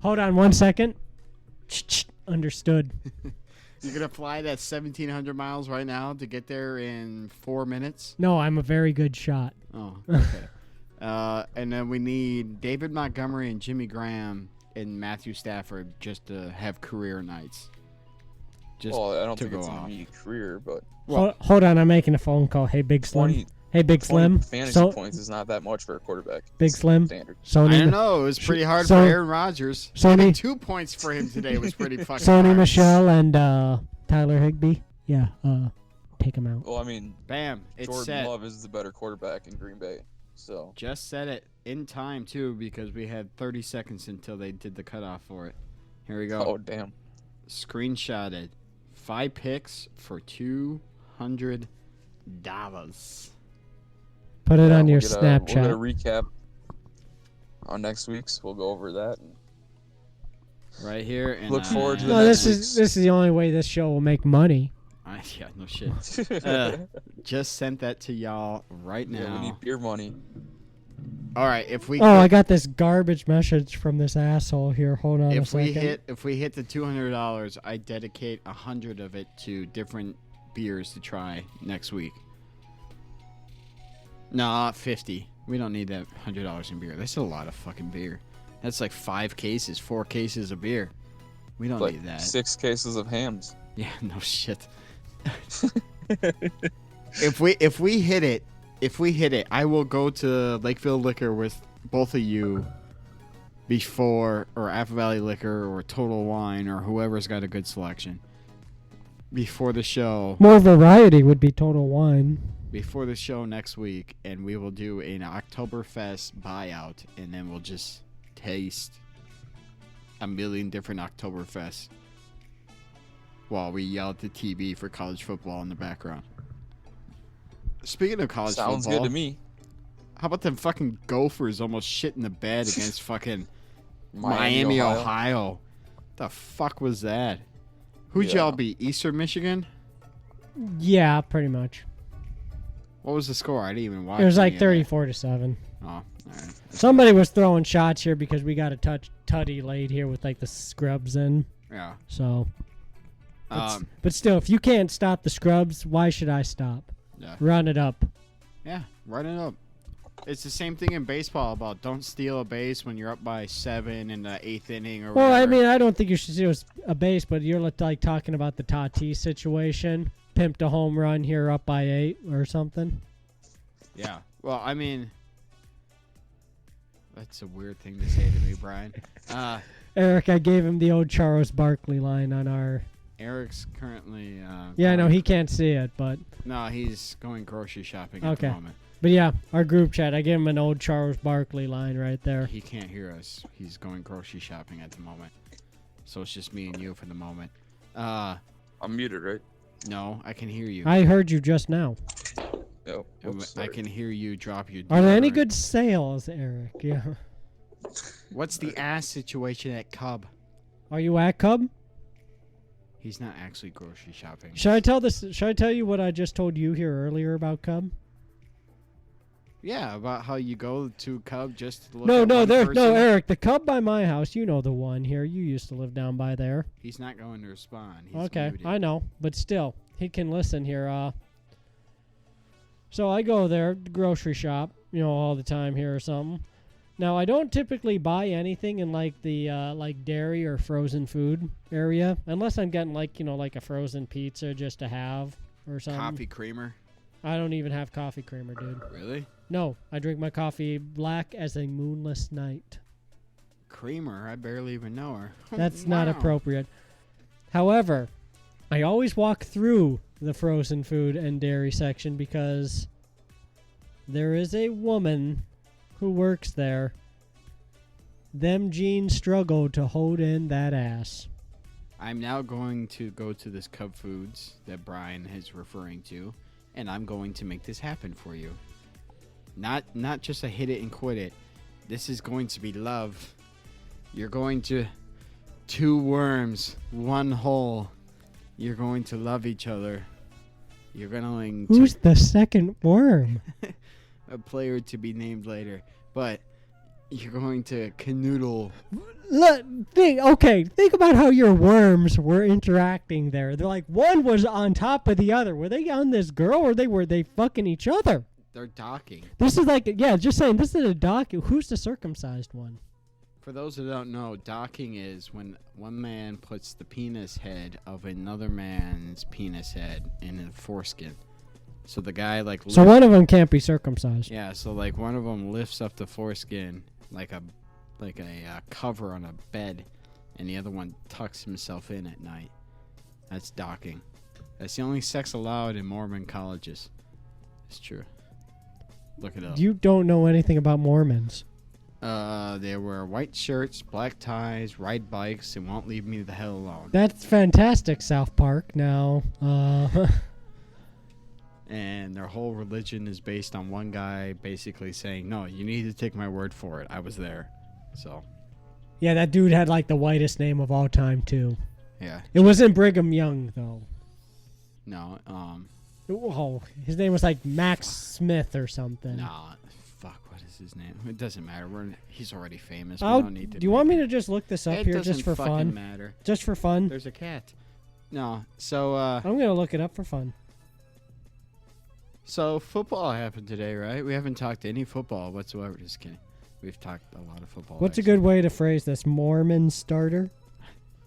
Hold on 1 second. Understood. You're gonna fly that 1,700 miles right now to get there in 4 minutes? No, I'm a very good shot. Oh, okay. And then we need David Montgomery and Jimmy Graham and Matthew Stafford just to have career nights. Well, I don't think it's going to be career, but... Hold on, I'm making a phone call. Hey, Big Slim. Hey, Big Slim. Fantasy points is not that much for a quarterback. Big Slim. Standard. I don't know. It was pretty hard for Aaron Rodgers. Getting 2 points for him today was pretty fucking hard. Sonny Michel and Tyler Higbee. Yeah, take him out. Well, I mean... Bam. It's Jordan set. Love is the better quarterback in Green Bay. So just said it in time too because we had 30 seconds until they did the cutoff for it. Here we go. Oh damn! Screenshotted. 5 picks for $200. Put it on your Snapchat. We're gonna recap on next week's. We'll go over that. Right here. And, look forward to the next this is the only way this show will make money. Yeah, no shit. Just sent that to y'all right now. Yeah, we need beer money. All right, if we. I got this garbage message from this asshole here. Hold on a second. If we hit the $200, I dedicate 100 of it to different beers to try next week. Nah, 50. We don't need that $100 in beer. That's a lot of fucking beer. That's like 4 cases of beer. We don't need that. 6 cases of hams. Yeah, no shit. If we hit it, I will go to Lakeville Liquor with both of you before, or Apple Valley Liquor or Total Wine or whoever's got a good selection before the show. More variety would be Total Wine. Before the show next week, and we will do an Oktoberfest buyout, and then we'll just taste a million different Oktoberfests while we yell at the TV for college football in the background. Speaking of college football, sounds good to me. How about them fucking Gophers almost shit in the bed against fucking Miami, Ohio? The fuck was that? Who'd y'all beat? Eastern Michigan? Yeah, pretty much. What was the score? I didn't even watch. It was like 34-7. Oh, all right. Somebody was throwing shots here because we got a tutty laid here with like the scrubs in. Yeah. So. But still, if you can't stop the scrubs, why should I stop? Yeah. Run it up. Yeah, run it up. It's the same thing in baseball about don't steal a base when you're up by 7 in the 8th inning or whatever. Well, I mean, I don't think you should steal a base, but you're like talking about the Tatis situation. Pimped a home run here up by 8 or something. Yeah. Well, I mean, that's a weird thing to say to me, Brian. Eric, I gave him the old Charles Barkley line on our... Eric's currently... yeah, no, he can't see it, but... No, he's going grocery shopping at the moment. But yeah, our group chat, I gave him an old Charles Barkley line right there. He can't hear us. He's going grocery shopping at the moment. So it's just me and you for the moment. I'm muted, right? No, I can hear you. I heard you just now. Oh, I can hear you drop your... Are there any good sales, Eric? Yeah. What's the ass situation at Cub? Are you at Cub? He's not actually grocery shopping. Should I tell you what I just told you here earlier about Cub? Yeah, about how you go to Cub just to look No, Eric, the Cub by my house, you know the one here. You used to live down by there. He's not going to respond. He's okay, muted. I know, but still, he can listen here. So I go there, grocery shop, all the time here or something. Now, I don't typically buy anything in like the like dairy or frozen food area, unless I'm getting like like a frozen pizza just to have or something. Coffee creamer. I don't even have coffee creamer, dude. Really? No, I drink my coffee black as a moonless night. Creamer? I barely even know her. That's not appropriate. However, I always walk through the frozen food and dairy section because there is a woman who works there. Them jeans struggle to hold in that ass. I'm now going to go to this Cub Foods that Brian is referring to, and I'm going to make this happen for you. Not just a hit it and quit it. This is going to be love. You're going to 2 worms, 1 hole. You're going to love each other. You're going to... Who's the second worm? A player to be named later. But you're going to canoodle. Think about how your worms were interacting there. They're like, one was on top of the other. Were they on this girl or were they fucking each other? They're docking. This is like, just saying, this is a dock. Who's the circumcised one? For those who don't know, docking is when one man puts the penis head of another man's penis head in a foreskin. So the guy So one of them can't be circumcised. Yeah, so like one of them lifts up the foreskin like a cover on a bed, and the other one tucks himself in at night. That's docking. That's the only sex allowed in Mormon colleges. It's true. Look it up. You don't know anything about Mormons. They wear white shirts, black ties, ride bikes, and won't leave me the hell alone. That's fantastic, South Park. Now, and their whole religion is based on one guy basically saying, no, you need to take my word for it. I was there. So. Yeah, that dude had like the whitest name of all time, too. Yeah. It wasn't Brigham Young, though. No, Oh, his name was like Max Smith or something. Nah, fuck, what is his name? It doesn't matter. He's already famous. We don't need to. Do you want me to just look this up here just for fun? It doesn't matter. Just for fun? There's a cat. No, so I'm gonna look it up for fun. So football happened today, right? We haven't talked any football whatsoever. Just kidding. We've talked a lot of football. What's a good way to phrase this? Mormon starter?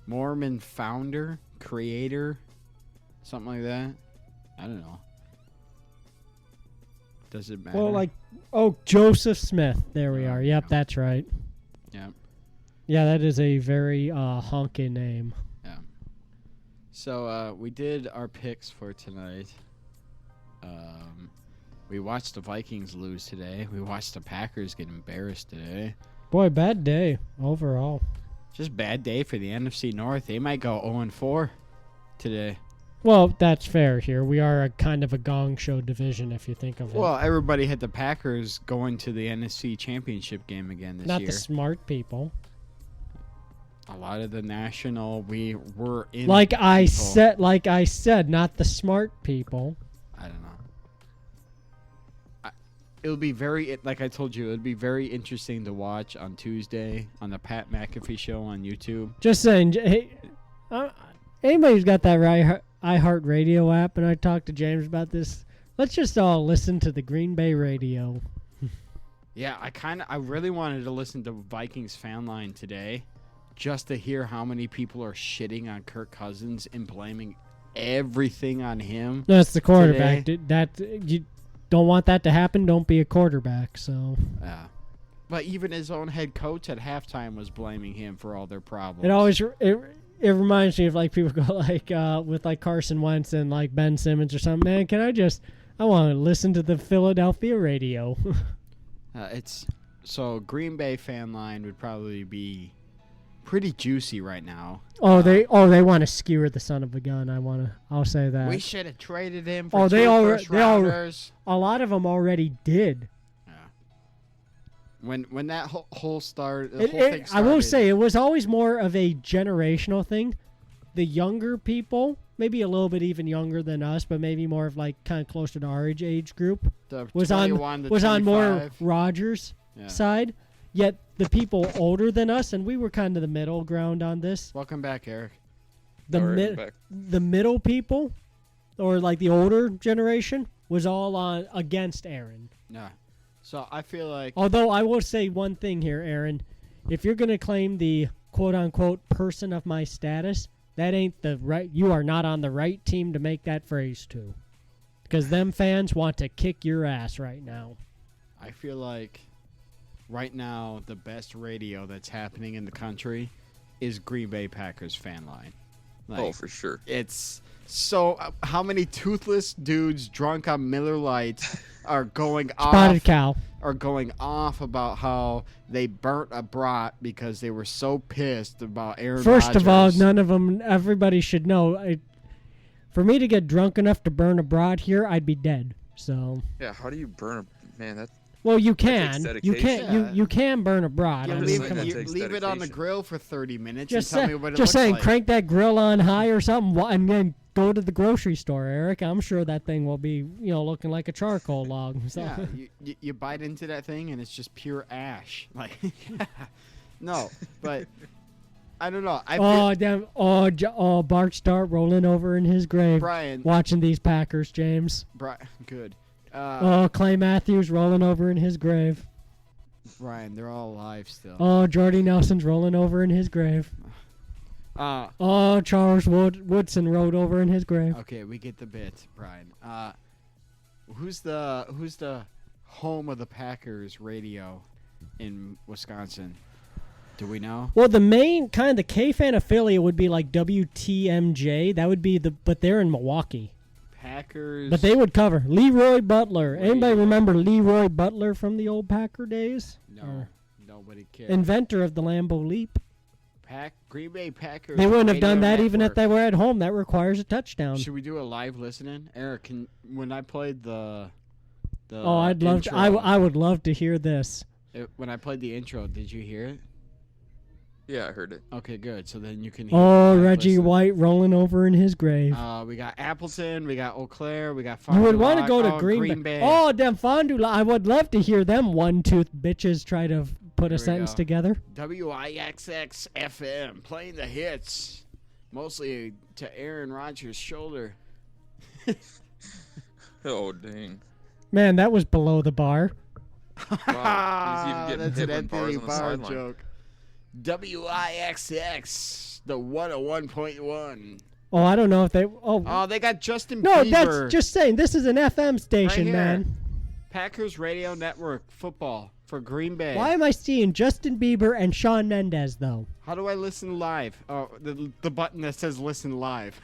Mormon founder, creator, something like that. I don't know. Does it matter? Well, Joseph Smith. There we are. Yep, that's right. Yep. Yeah, that is a very honky name. Yeah. So we did our picks for tonight. We watched the Vikings lose today. We watched the Packers get embarrassed today. Boy, bad day overall. Just bad day for the NFC North. They might go 0-4 today. Well, that's fair here. We are a kind of a gong show division if you think of it. Well, everybody had the Packers going to the NFC Championship game again this year. Not the smart people. A lot of the national, we were in. Like I said, not the smart people. I don't know. It'll be very, like I told you, it'll be very interesting to watch on Tuesday on the Pat McAfee show on YouTube. Just saying, hey, anybody who's got that iHeartRadio app, and I talked to James about this, let's just all listen to the Green Bay radio. Yeah, I really wanted to listen to Vikings Fan Line today just to hear how many people are shitting on Kirk Cousins and blaming everything on him. That's the quarterback. You don't want that to happen, don't be a quarterback. So. Yeah. But even his own head coach at halftime was blaming him for all their problems. It reminds me of like people go like with like Carson Wentz and like Ben Simmons or something. Man, I want to listen to the Philadelphia radio. So Green Bay Fan Line would probably be pretty juicy right now. They want to skewer the son of a gun. I'll say that. We should have traded him for first rounders. A lot of them already did. When that whole thing started, I will say it was always more of a generational thing. The younger people, maybe a little bit even younger than us, but maybe more of like kind of closer to our age group, was on more Rodgers' side. Yet the people older than us, and we were kind of the middle ground on this. Welcome back, Eric. The middle people, or like the older generation, was all on against Aaron. Yeah. So I feel like Although I will say one thing here, Aaron. If you're going to claim the quote-unquote person of my status, that ain't the right. You are not on the right team to make that phrase to. Because them fans want to kick your ass right now. I feel like right now the best radio that's happening in the country is Green Bay Packers fan line. Oh, for sure. It's so how many toothless dudes drunk on Miller Lite are going Spotted off cow. are going off about how they burnt a brat because they were so pissed about Aaron First of all, Rodgers. none of them. Everybody should know. For me to get drunk enough to burn a broad here, I'd be dead. So. Yeah, how do you burn a man? That Well, you takes can. You dedication. can. You can burn a broad. You I I'm mean, just leave, saying come that on. you takes leave it on the dedication. grill for 30 minutes Just and tell say, me what it just looks saying, like. crank that grill on high or something, and then go to the grocery store, Eric. I'm sure that thing will be, looking like a charcoal log. So. Yeah, you bite into that thing and it's just pure ash. Like, no, but I don't know. Oh damn! Oh, Bart start rolling over in his grave, Brian, watching these Packers, James. good. Clay Matthews rolling over in his grave. Brian, they're all alive still. Oh, Jordy Nelson's rolling over in his grave. Charles Woodson rolled over in his grave. Okay, we get the bit, Brian. Who's the home of the Packers radio in Wisconsin? Do we know? Well, the main kind of the K-Fan affiliate would be like WTMJ. That would be but they're in Milwaukee. Packers. But they would cover Leroy Butler. Radio. Anybody remember Leroy Butler from the old Packer days? No, Or nobody cares. inventor of the Lambeau Leap. Green Bay Packers. They wouldn't have Radio done that even if Network. they were at home. That requires a touchdown. Should we do a live listening, Eric? When I played the I'd love to. intro, I would love to hear this. when I played the intro, did you hear it? Yeah, I heard it. Okay, good. So then you can hear Oh, the live Reggie listen. White rolling over in his grave. We got Appleton, we got Eau Claire, we got You would want to Fond du go Lac. to Green Bay. Oh, damn Fond du Lac. I would love to hear them one-tooth bitches try to put Here a we sentence go. together. WIXX FM, playing the hits, mostly to Aaron Rodgers' shoulder. Oh, dang. Man, that was below the bar. Wow, he's even getting That's hit an with bars Anthony on the Barr sideline. joke. WIXX, the 101.1. Oh, I don't know if they. Oh, Oh, they got Justin no, Bieber. that's just saying. This is an FM station, here. man. Packers Radio Network football for Green Bay. Why am I seeing Justin Bieber and Shawn Mendes though? How do I listen live? Oh, the button that says listen live.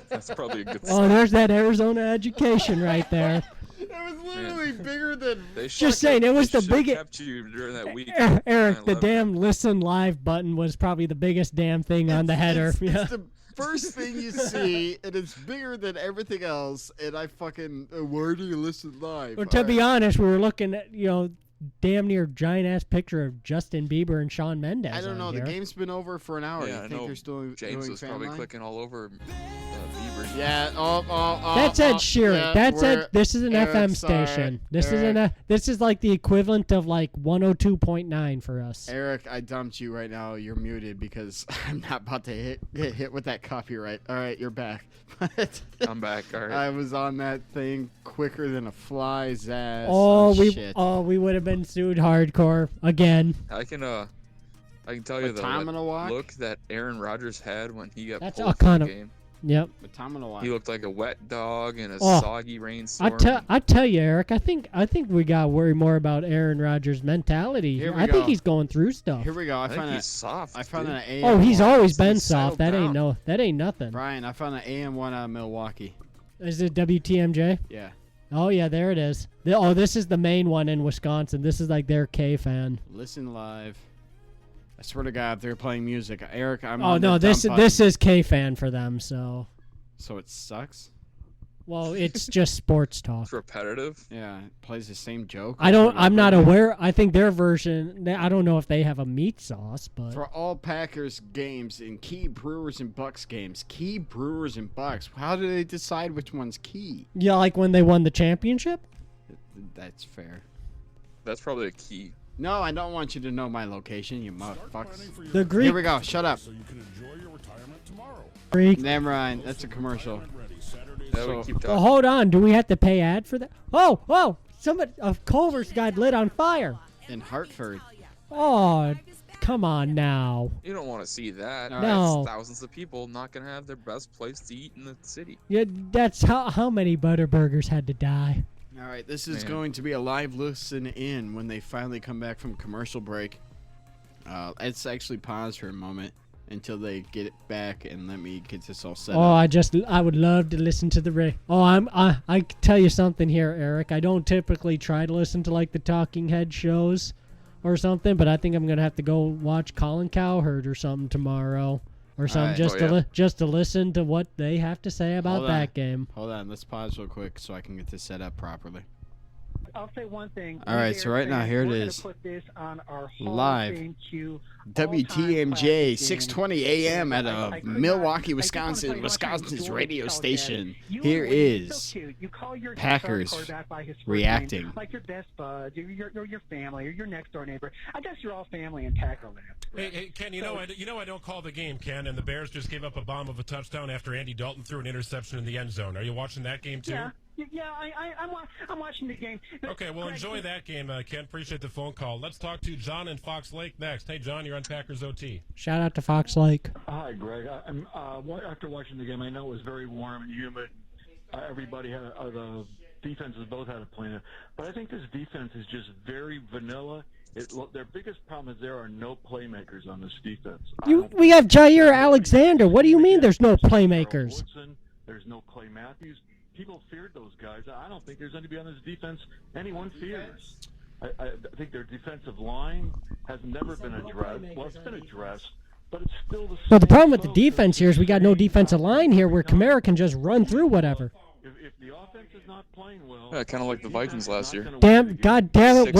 That's probably a good Oh, sign. there's that Arizona education right there. It was literally bigger than. They Just saying, it was they the should've biggest. kept you during that week. Eric, the 9/11. damn listen live button was probably the biggest damn thing on the header. It's, Yeah. it's the first thing you see, and it's bigger than everything else. And I fucking where do you listen live? Well, to be honest, we were looking at damn near giant ass picture of Justin Bieber and Shawn Mendes. I don't on know. here. The game's been over for an hour. Yeah, you I think know. they're still James doing was fan probably line? clicking all over Bieber. Yeah. Oh. That's Ed Sheeran. yeah, That's we're- Ed. This is an Eric's FM sorry. station. This is Eric. This is like the equivalent of like 102.9 for us. Eric, I dumped you right now. You're muted because I'm not about to get hit with that copyright. All right, you're back. I'm back. All right. I was on that thing quicker than a fly's ass. Oh, shit. we would have been sued hardcore again. I can tell you With the Tom and a walk? look that Aaron Rodgers had when he got That's pulled all from kind the of- game. Yep. But Tom and a walk. He looked like a wet dog in a Oh, soggy rainstorm. I tell you, Eric. I think we gotta worry more about Aaron Rodgers' mentality. Here we I go. think he's going through stuff. Here we go. I think he's soft. I found dude. an AM. Oh, he's always been He's soft. settled down. That ain't nothing. Brian, I found an AM one out of Milwaukee. Is it WTMJ? Yeah. Oh yeah, there it is. This is the main one in Wisconsin. This is like their K fan. Listen live. I swear to God, if they're playing music, Eric, I'm. Oh on no, the this dump this button. is K fan for them. So, So it sucks. well, it's just sports talk. It's repetitive. Yeah, it plays the same joke. I'm not aware. I think their version. I don't know if they have a meat sauce, but For all Packers games and key Brewers and Bucks games, key Brewers and Bucks. How do they decide which one's key? yeah, like when they won the championship. That's fair. That's probably a key. No, I don't want you to know my location, you motherfuckers. The Greek Here we go. Shut up. So you can enjoy your retirement tomorrow. Greek. Never mind. That's a commercial. Ready Saturday. Yeah, we So- keep Well, talking. hold on. Do we have to pay ad for that? Oh, A Culver's got lit on fire. In Hartford. Oh, come on now. You don't want to see that. No. That's thousands of people not going to have their best place to eat in the city. Yeah, that's how many Butterburgers had to die. All right, this is going to be a live listen in when they finally come back from commercial break. Let's actually pause for a moment until they get it back and let me get this all set up. I would love to listen to the I can tell you something here, Eric. I don't typically try to listen to like the Talking Head shows or something, but I think I'm gonna have to go watch Colin Cowherd or something tomorrow or something just to listen to what they have to say about that game. Hold on, let's pause real quick so I can get this set up properly. I'll say one thing. All right, so right now here it is. Put this on our live. WTMJ 620 AM at a Milwaukee, Wisconsin's radio station. Here is Packers reacting. Like your best bud, your family, or your next door neighbor. I guess you're all family in Packer land. Hey, Ken, you know I don't call the game, Ken, and the Bears just gave up a bomb of a touchdown after Andy Dalton threw an interception in the end zone. Are you watching that game too? Yeah, I'm watching the game. Okay, well, enjoy that game, Ken. Appreciate the phone call. Let's talk to John in Fox Lake next. Hey, John, you're on Packers OT. Shout out to Fox Lake. Hi, Greg. After watching the game, I know it was very warm and humid. Everybody had the defenses both had a plan, but I think this defense is just very vanilla. Their biggest problem is there are no playmakers on this defense. We have Jair Alexander. What do you mean there's no playmakers? There's no Clay Matthews. People feared those guys. I don't think there's anybody on this defense anyone fears. I think their defensive line has never been addressed. Well, it's been addressed, but it's still the same. No, the problem with the defense here is we got no defensive line here where Kamara can just run through whatever. If the offense is not playing well... Yeah, kind of like the Vikings last year. God damn it.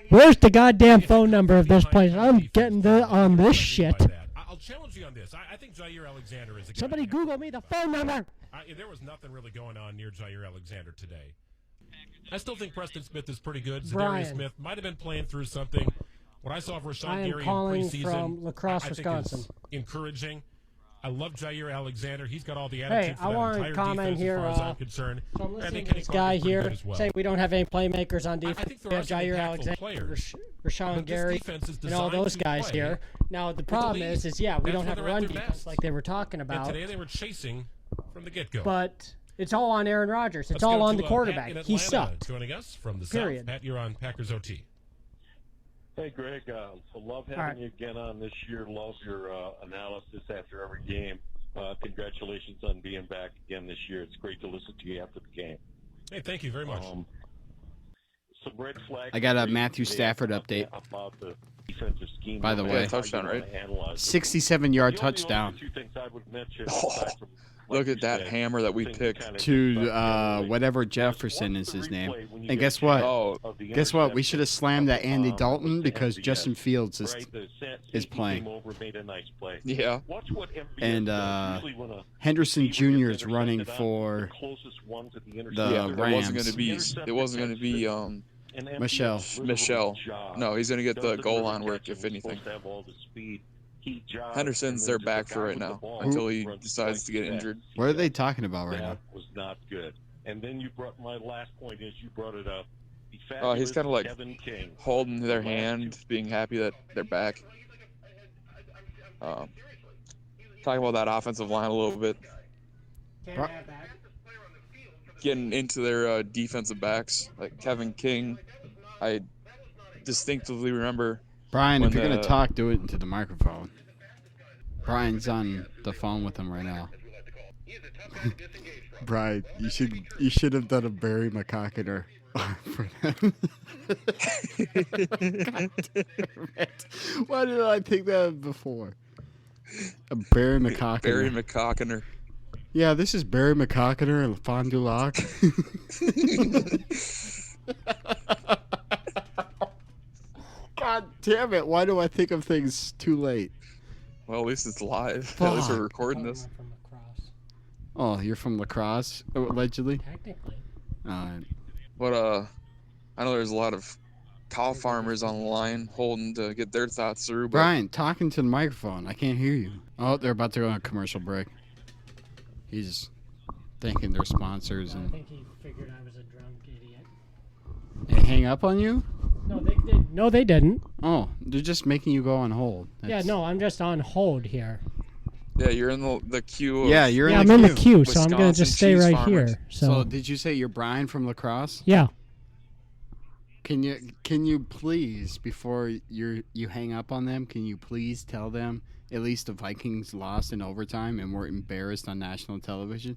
Where's the goddamn phone number of this place? I'm getting on this shit. I'll challenge you on this. I think Jair Alexander is a guy. Somebody Google me the phone number. There was nothing really going on near Jair Alexander today. I still think Preston Smith is pretty good. Zadarius Smith might have been playing through something. What I saw of Rashawn Gary in preseason, from La Crosse, I think Wisconsin. is encouraging. I love Jair Alexander. He's got all the attitude for I that want entire to comment defense here. as far as I'm concerned. So I'm listening to this guy here say we don't have any playmakers on defense. I think there we are have some Jair impactful Alexander, players. Rashawn Gary, and all those guys here. Now, the problem is we don't have a run defense like they were talking about. And today they were chasing from the get-go. But it's all on Aaron Rodgers. It's all on the quarterback. He sucked. Joining us from the Period. South. Pat, you're on Packers OT. Hey, Greg. Love having you again on this year. Love your analysis after every game. Congratulations on being back again this year. It's great to listen to you after the game. Hey, thank you very much. Some red flags. I got a Matthew Stafford update. About the defensive scheme. By the way, touchdown, right? 67-yard touchdown. Look at that hammer that we picked. To whatever Jefferson is his name. And guess what? Guess what? We should have slammed that Andy Dalton because Justin Fields is playing. Yeah. And Henderson Jr. is running for the Rams. It wasn't going to be Michelle. No, he's going to get the goal line work, if anything. Henderson's their back for right now until he decides to get injured. What are they talking about right now? Was not good. And then you brought my last point is you brought it up. He's kind of like holding their hand, being happy that they're back. Talking about that offensive line a little bit. Getting into their defensive backs, like Kevin King. I distinctively remember. Brian, if you're going to talk, do it into the microphone. Brian's on the phone with him right now. Brian, you should have done a Barry McCockiner for them. God damn it. Why did I think that before? A Barry McCockiner. Barry McCockiner. Yeah, this is Barry McCockiner and Fond du Lac. God damn it, why do I think of things too late? Well, at least it's live. At least we're recording this. Oh, you're from La Crosse, allegedly? Technically. But, I know there's a lot of cow farmers on the line holding to get their thoughts through. But... Brian, talking to the microphone. I can't hear you. Oh, they're about to go on a commercial break. thanking their sponsors I and think he figured I was a drunk idiot. and hang up on you. No, they didn't. No, they didn't. Oh, they're just making you go on hold. Yeah, no, I'm just on hold here. Yeah, you're in the queue. Yeah, you're in Yeah, the I'm queue. in the queue, so I'm gonna just stay cheese right farmers. here. So So, did you say you're Brian from La Crosse? yeah. Can you please, before you hang up on them, can you please tell them at least the Vikings lost in overtime and were embarrassed on national television?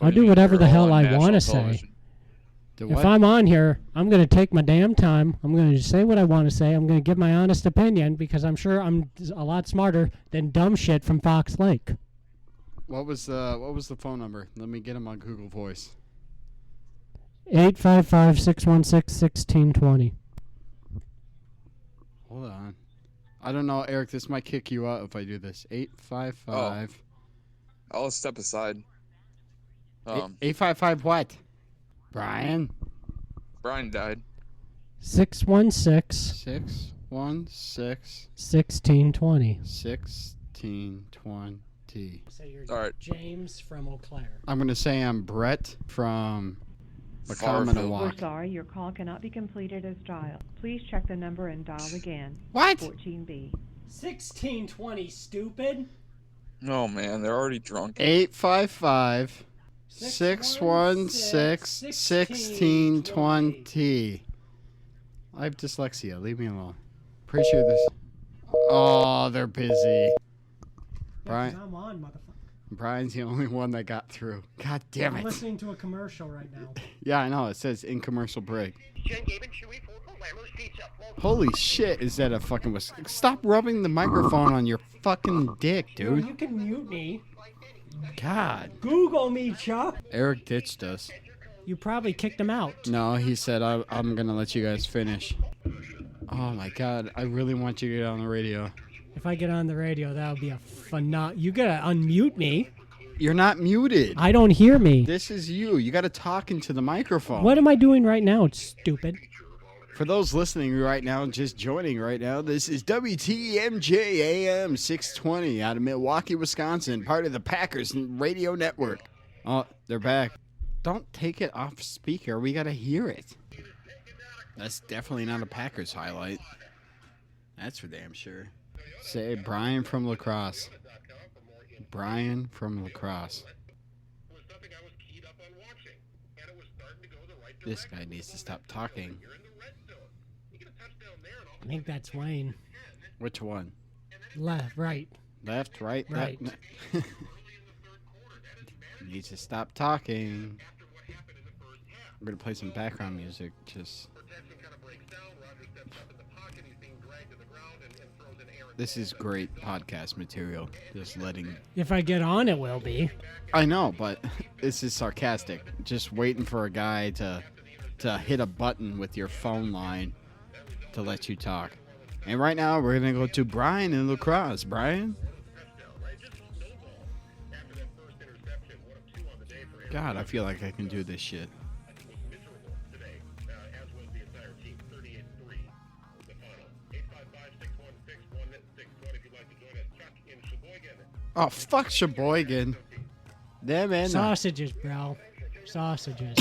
I'll do whatever the They're all hell on I want to national say. television. The If what? I'm on here, I'm going to take my damn time. I'm going to say what I want to say. I'm going to give my honest opinion because I'm sure I'm a lot smarter than dumb shit from Fox Lake. What was the phone number? Let me get him on Google Voice. 855-616-1620. Hold on. I don't know, Eric. This might kick you out if I do this. 855. I'll step aside. 855 what? Brian? Brian died. 616 616 1620. 1620. So you're All right. James from Eau Claire. I'm going to say I'm Brett from Farfield. We're Wacominawak. sorry, your call cannot be completed as dialed. Please check the number and dial again. What? 14B. 1620, stupid. Oh man, they're already drunk. 855 616 1620. I have dyslexia. Leave me alone. Pretty sure this. Oh, they're busy. Brian. I'm on, motherfucker. Brian's the only one that got through. God damn I'm it. listening to a commercial right now. Yeah, I know. It says in commercial break. Holy shit, is that a fucking... Stop rubbing the microphone on your fucking dick, Dude, dude. you can mute me. God. Google me, Chuck. Eric ditched us. You probably kicked him out. No, he said, I'm going to let you guys finish. Oh, my God. I really want you to get on the radio. If I get on the radio, that would be a You gotta unmute me. You're not muted. I don't hear me. This is you. You got to talk into the microphone. What am I doing right now? It's stupid. For those listening right now, just joining right now, this is WTMJ AM 620 out of Milwaukee, Wisconsin, part of the Packers Radio Network. Oh, they're back. Don't take it off speaker. We got to hear it. That's definitely not a Packers highlight. That's for damn sure. Say Brian from La Crosse. Brian from La Crosse. This guy needs to stop talking. I think that's Wayne. Which one? Left, right. Left, right, Right. Needs to stop talking. I'm gonna play some background music. Just. This is great podcast material. Just letting. If I get on, it will be. I know, but this is sarcastic. Just waiting for a guy to hit a button with your phone line to let you talk. And right now, we're gonna go to Brian in La Crosse. Brian. God, I feel like I can do this shit. Oh, fuck Sheboygan. Them and Sausages, bro. Sausages.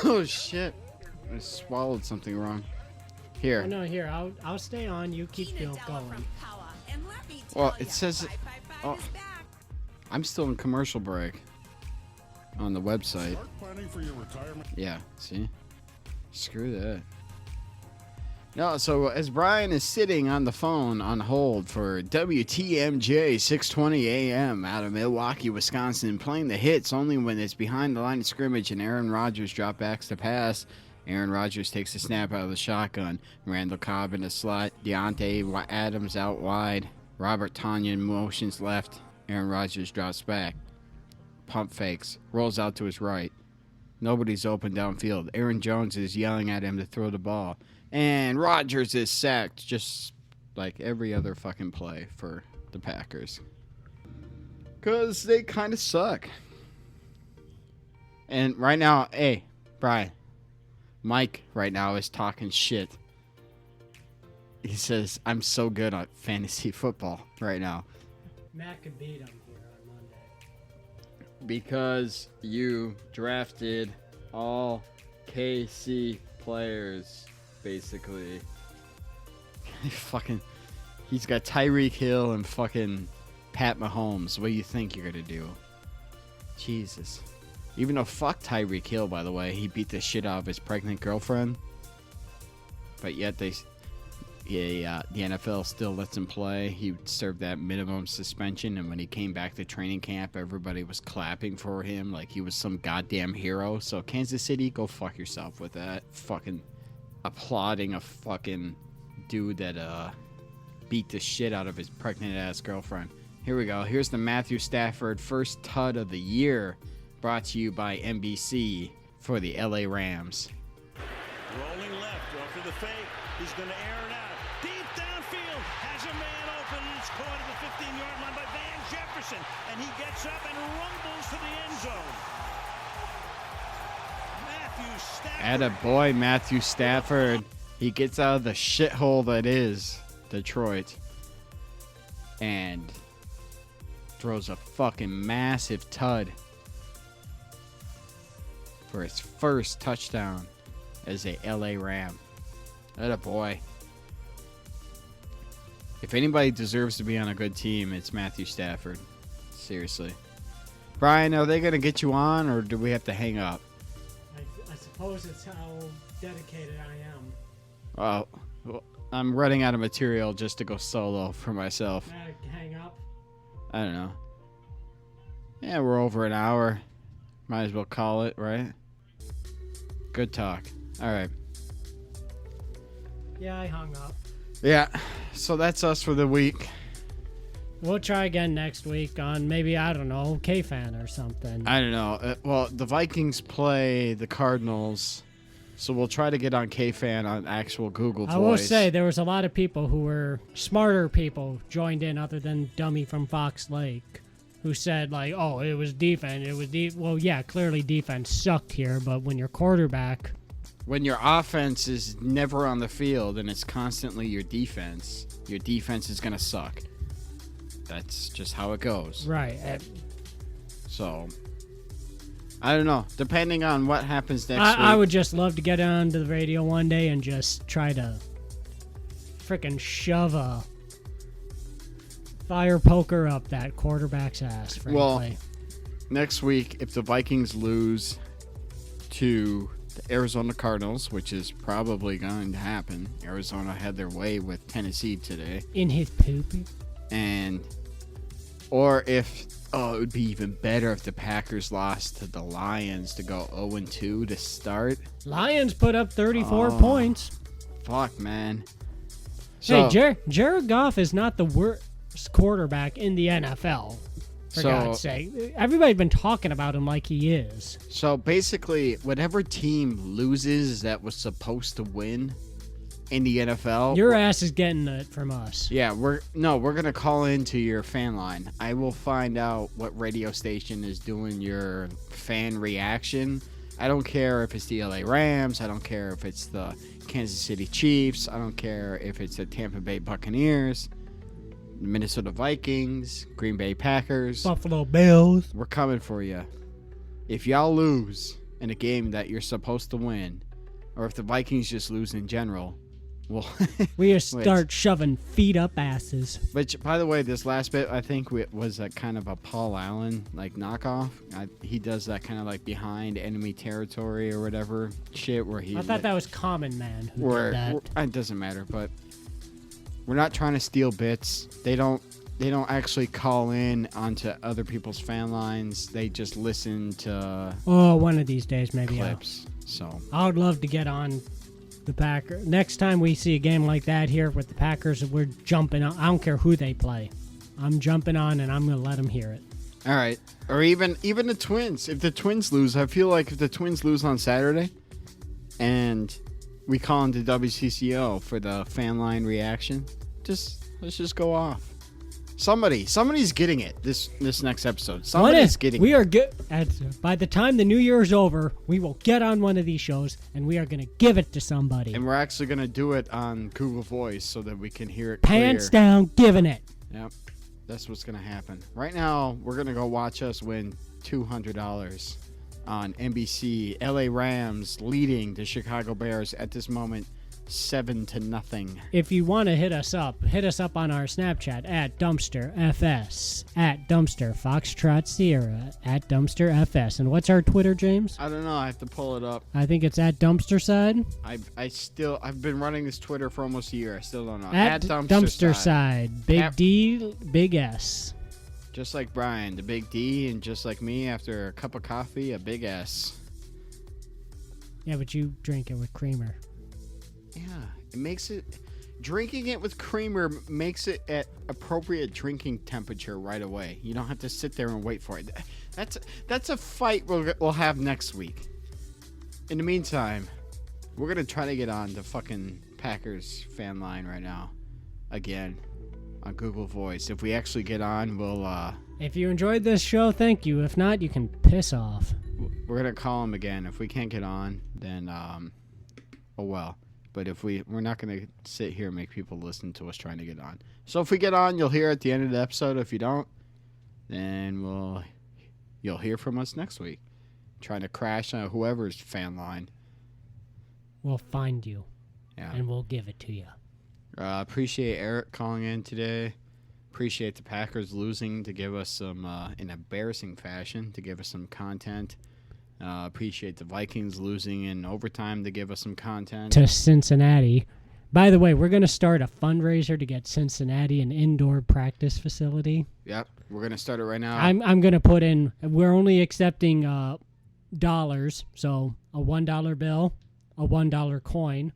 Oh, shit. I swallowed something wrong. Here. Oh, no, here. I'll stay on. You keep going. Well, it says... Oh, I'm still in commercial break. On the website. Yeah, see? Screw that. No, so as Brian is sitting on the phone on hold for WTMJ 620 AM out of Milwaukee, Wisconsin, playing the hits only when it's behind the line of scrimmage and Aaron Rodgers drop backs to pass. Aaron Rodgers takes a snap out of the shotgun. Randall Cobb in the slot. Deontay Adams out wide. Robert Tonyan motions left. Aaron Rodgers drops back. Pump fakes. Rolls out to his right. Nobody's open downfield. Aaron Jones is yelling at him to throw the ball. And Rodgers is sacked just like every other fucking play for the Packers. Because they kind of suck. And right now, hey, Brian, Mike right now is talking shit. He says, I'm so good at fantasy football right now. Matt could beat him here on Monday. Because you drafted all KC players, basically. He's got Tyreek Hill and fucking Pat Mahomes. What do you think you're gonna do? Jesus. Even though fuck Tyreek Hill, by the way, he beat the shit out of his pregnant girlfriend. But yet the NFL still lets him play. He served that minimum suspension, and when he came back to training camp, everybody was clapping for him like he was some goddamn hero. So Kansas City, go fuck yourself with that. Fucking applauding a fucking dude that beat the shit out of his pregnant ass girlfriend. Here we go. Here's the Matthew Stafford first TUD of the year, brought to you by NBC for the LA Rams. Rolling left, off to the fake. He's going to air it out. Deep downfield. Has a man open, and it's caught at the 15-yard line by Van Jefferson. And he gets up and rumbles to the end zone. Matthew Stafford. Attaboy, Matthew Stafford. He gets out of the shithole that is Detroit. And throws a fucking massive tud for his first touchdown as a LA Ram. Attaboy. If anybody deserves to be on a good team, it's Matthew Stafford. Seriously. Brian, are they going to get you on, or do we have to hang up? I suppose it's how dedicated I am. Well, I'm running out of material just to go solo for myself. Hang up? I don't know. Yeah, we're over an hour. Might as well call it, right? Good talk. All right. Yeah, I hung up. Yeah, so that's us for the week. We'll try again next week on maybe, I don't know, K-Fan or something. I don't know. Well, the Vikings play the Cardinals, so we'll try to get on K-Fan on actual Google Voice. I will say there was a lot of people who were smarter people joined in other than Dummy from Fox Lake who said, like, oh, it was defense. It was well, yeah, clearly defense sucked here, but when your quarterback... When your offense is never on the field and it's constantly your defense is going to suck. That's just how it goes. Right. So, I don't know. Depending on what happens next week. I would just love to get onto the radio one day and just try to freaking shove a fire poker up that quarterback's ass, frankly. Well, next week, if the Vikings lose to the Arizona Cardinals, which is probably going to happen. Arizona had their way with Tennessee today. In his poopy. Or if, it would be even better if the Packers lost to the Lions to go 0-2 to start. Lions put up 34 points. Fuck, man. So, hey, Jared Goff is not the worst quarterback in the NFL. For God's sake. Everybody's been talking about him like he is. So basically, whatever team loses that was supposed to win in the NFL... Your ass is getting it from us. Yeah, we're going to call into your fan line. I will find out what radio station is doing your fan reaction. I don't care if it's the LA Rams. I don't care if it's the Kansas City Chiefs. I don't care if it's the Tampa Bay Buccaneers. Minnesota Vikings, Green Bay Packers, Buffalo Bills. We're coming for you. If y'all lose in a game that you're supposed to win, or if the Vikings just lose in general, well, we just start shoving feet up asses. Which, by the way, this last bit I think was a kind of a Paul Allen like knockoff. He does that kind of like behind enemy territory or whatever shit where he. I thought that was Common Man who did that. It doesn't matter, but. We're not trying to steal bits. They don't actually call in onto other people's fan lines. They just listen to one of these days maybe clips. So I would love to get on the Packers. Next time we see a game like that here with the Packers, we're jumping on. I don't care who they play. I'm jumping on and I'm going to let them hear it. All right. Or even the Twins. If the Twins lose, I feel like if the Twins lose on Saturday and we call into WCCO for the fan line reaction. Let's just go off. Somebody's getting it this next episode. Somebody's getting it. We are good. By the time the new year is over, we will get on one of these shows and we are going to give it to somebody. And we're actually going to do it on Google Voice so that we can hear it Pants clear. Down, giving it. Yep. That's what's going to happen. Right now, we're going to go watch us win $200 on NBC. LA Rams leading the Chicago Bears at this moment 7-0. If you want to hit us up on our Snapchat at DumpsterFS, at Dumpster Foxtrot Sierra, at DumpsterFS. And what's our Twitter, James? I don't know. I have to pull it up. I think it's at Dumpster Side. I've been running this Twitter for almost a year. I still don't know. At Dumpster Side. Big D, Big S. Just like Brian, the Big D, and just like me, after a cup of coffee, a Big S. Yeah, but you drink it with creamer. Yeah, it makes it... Drinking it with creamer makes it at appropriate drinking temperature right away. You don't have to sit there and wait for it. That's a fight we'll have next week. In the meantime, we're going to try to get on the fucking Packers fan line right now. Again, on Google Voice. If we actually get on, we'll... If you enjoyed this show, thank you. If not, you can piss off. We're going to call them again. If we can't get on, then... oh well. But if we're not going to sit here and make people listen to us trying to get on. So if we get on, you'll hear at the end of the episode. If you don't, then you'll hear from us next week. Trying to crash on whoever's fan line. We'll find you. Yeah. And we'll give it to you. Appreciate Eric calling in today. Appreciate the Packers losing to give us some, in embarrassing fashion, to give us some content. Appreciate the Vikings losing in overtime to give us some content. To Cincinnati. By the way, we're going to start a fundraiser to get Cincinnati an indoor practice facility. Yep, we're going to start it right now. I'm going to put in, we're only accepting dollars, so a $1 bill, a $1 coin.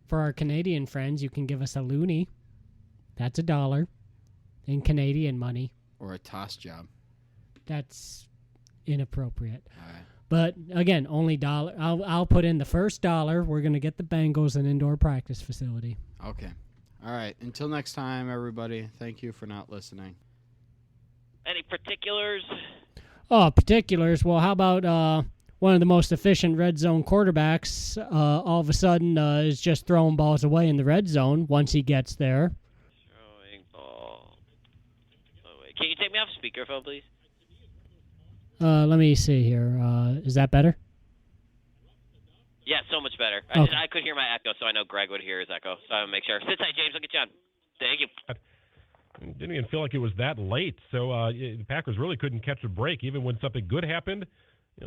For our Canadian friends, you can give us a loonie. That's $1 in Canadian money. Or a toss job. That's inappropriate. All right. But again, only $1. I'll put in the first $1. We're going to get the Bengals an indoor practice facility. Okay. All right. Until next time, everybody. Thank you for not listening. Any particulars? Oh, particulars. Well, how about one of the most efficient red zone quarterbacks all of a sudden is just throwing balls away in the red zone once he gets there. Throwing ball away. Can you take me off speakerphone, please? Let me see here. Is that better? Yeah, so much better. Okay. I could hear my echo, so I know Greg would hear his echo. So I want to make sure. Sit tight, James. I'll get you on. Thank you. Didn't even feel like it was that late. So the Packers really couldn't catch a break, even when something good happened.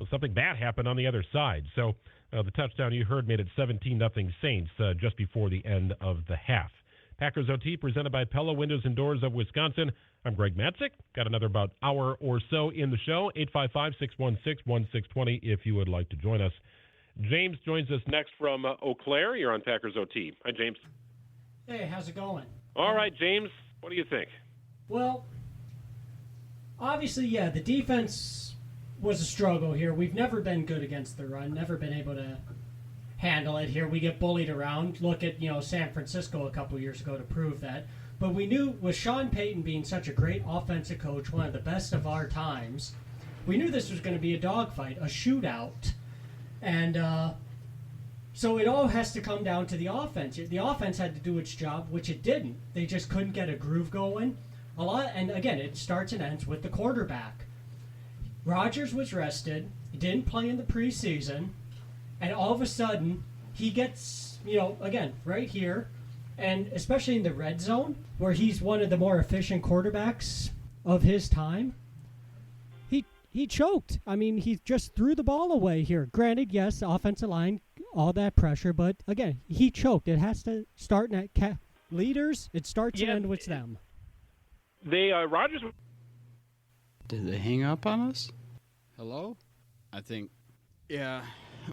Something bad happened on the other side. So the touchdown you heard made it 17-0 Saints just before the end of the half. Packers OT presented by Pella Windows and Doors of Wisconsin. I'm Greg Matzik. Got another about hour or so in the show. 855-616-1620 if you would like to join us. James joins us next from Eau Claire. You're on Packers OT. Hi, James. Hey, how's it going? All right, James. What do you think? Well, obviously, yeah, the defense was a struggle here. We've never been good against the run, never been able to handle it here. We get bullied around. Look at, San Francisco a couple years ago to prove that. But we knew with Sean Payton being such a great offensive coach, one of the best of our times, we knew this was going to be a dogfight, a shootout. And so it all has to come down to the offense. The offense had to do its job, which it didn't. They just couldn't get a groove going. And again, it starts and ends with the quarterback. Rodgers was rested. He didn't play in the preseason. And all of a sudden, he gets, again, right here, and especially in the red zone, where he's one of the more efficient quarterbacks of his time, he choked. I mean, he just threw the ball away here. Granted, yes, offensive line, all that pressure, but again, he choked. It has to start at leaders. It starts and ends with them. Rodgers. Did they hang up on us? Hello? I think, yeah.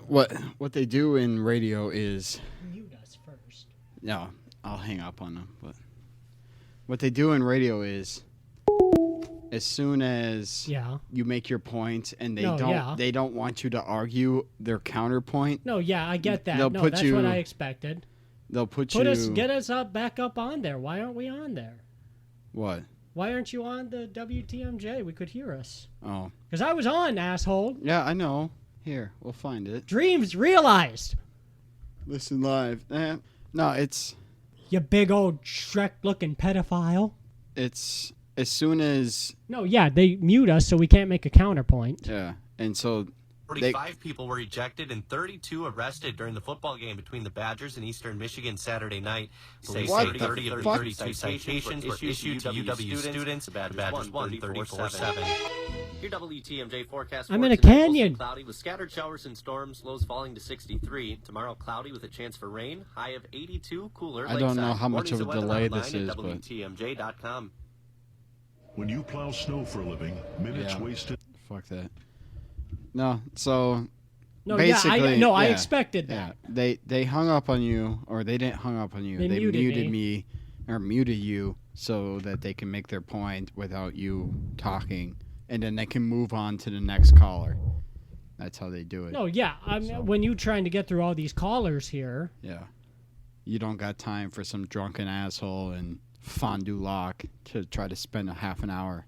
What they do in radio is... Mute us first. No, I'll hang up on them. But what they do in radio is, as soon as you make your point and they don't want you to argue their counterpoint. No, yeah, I get that. That's what I expected. They'll get us back up on there. Why aren't we on there? What? Why aren't you on the WTMJ? We could hear us. Oh. Because I was on, asshole. Yeah, I know. Here, we'll find it. Dreams realized. Listen live. No, it's... You big old Shrek-looking pedophile. It's as soon as No, yeah, they mute us, so we can't make a counterpoint. yeah, and so 45 people were ejected and 32 arrested during the football game between the Badgers and Eastern Michigan Saturday night. Police say 30 of the 32 citations were issued to UW students. The Badgers won 34-7. Your WTMJ forecast. I'm in a for tonight, canyon. mostly cloudy with scattered showers and storms. Lows falling to 63. Tomorrow cloudy with a chance for rain. High of 82. Cooler. I don't know lakeside. how much of a Mornings and delay weather this online is, at but WTMJ.com. When you plow snow for a living, minutes yeah, wasted. fuck that. No, so No, basically, I expected that. Yeah, they hung up on you, or they didn't hung up on you. They muted me, or muted you, so that they can make their point without you talking, and then they can move on to the next caller. That's how they do it. No, yeah. When you're trying to get through all these callers here. Yeah. You don't got time for some drunken asshole and Fond du Lac to try to spend a half an hour.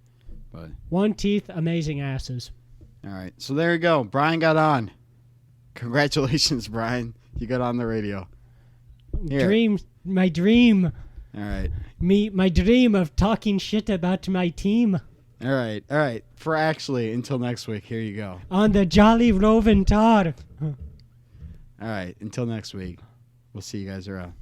But one teeth, amazing asses. All right. So there you go. Brian got on. Congratulations, Brian. You got on the radio. Here. My dream. All right. My dream of talking shit about my team. All right. For actually, until next week, here you go. On the Jolly Roving Tar. All right. Until next week. We'll see you guys around.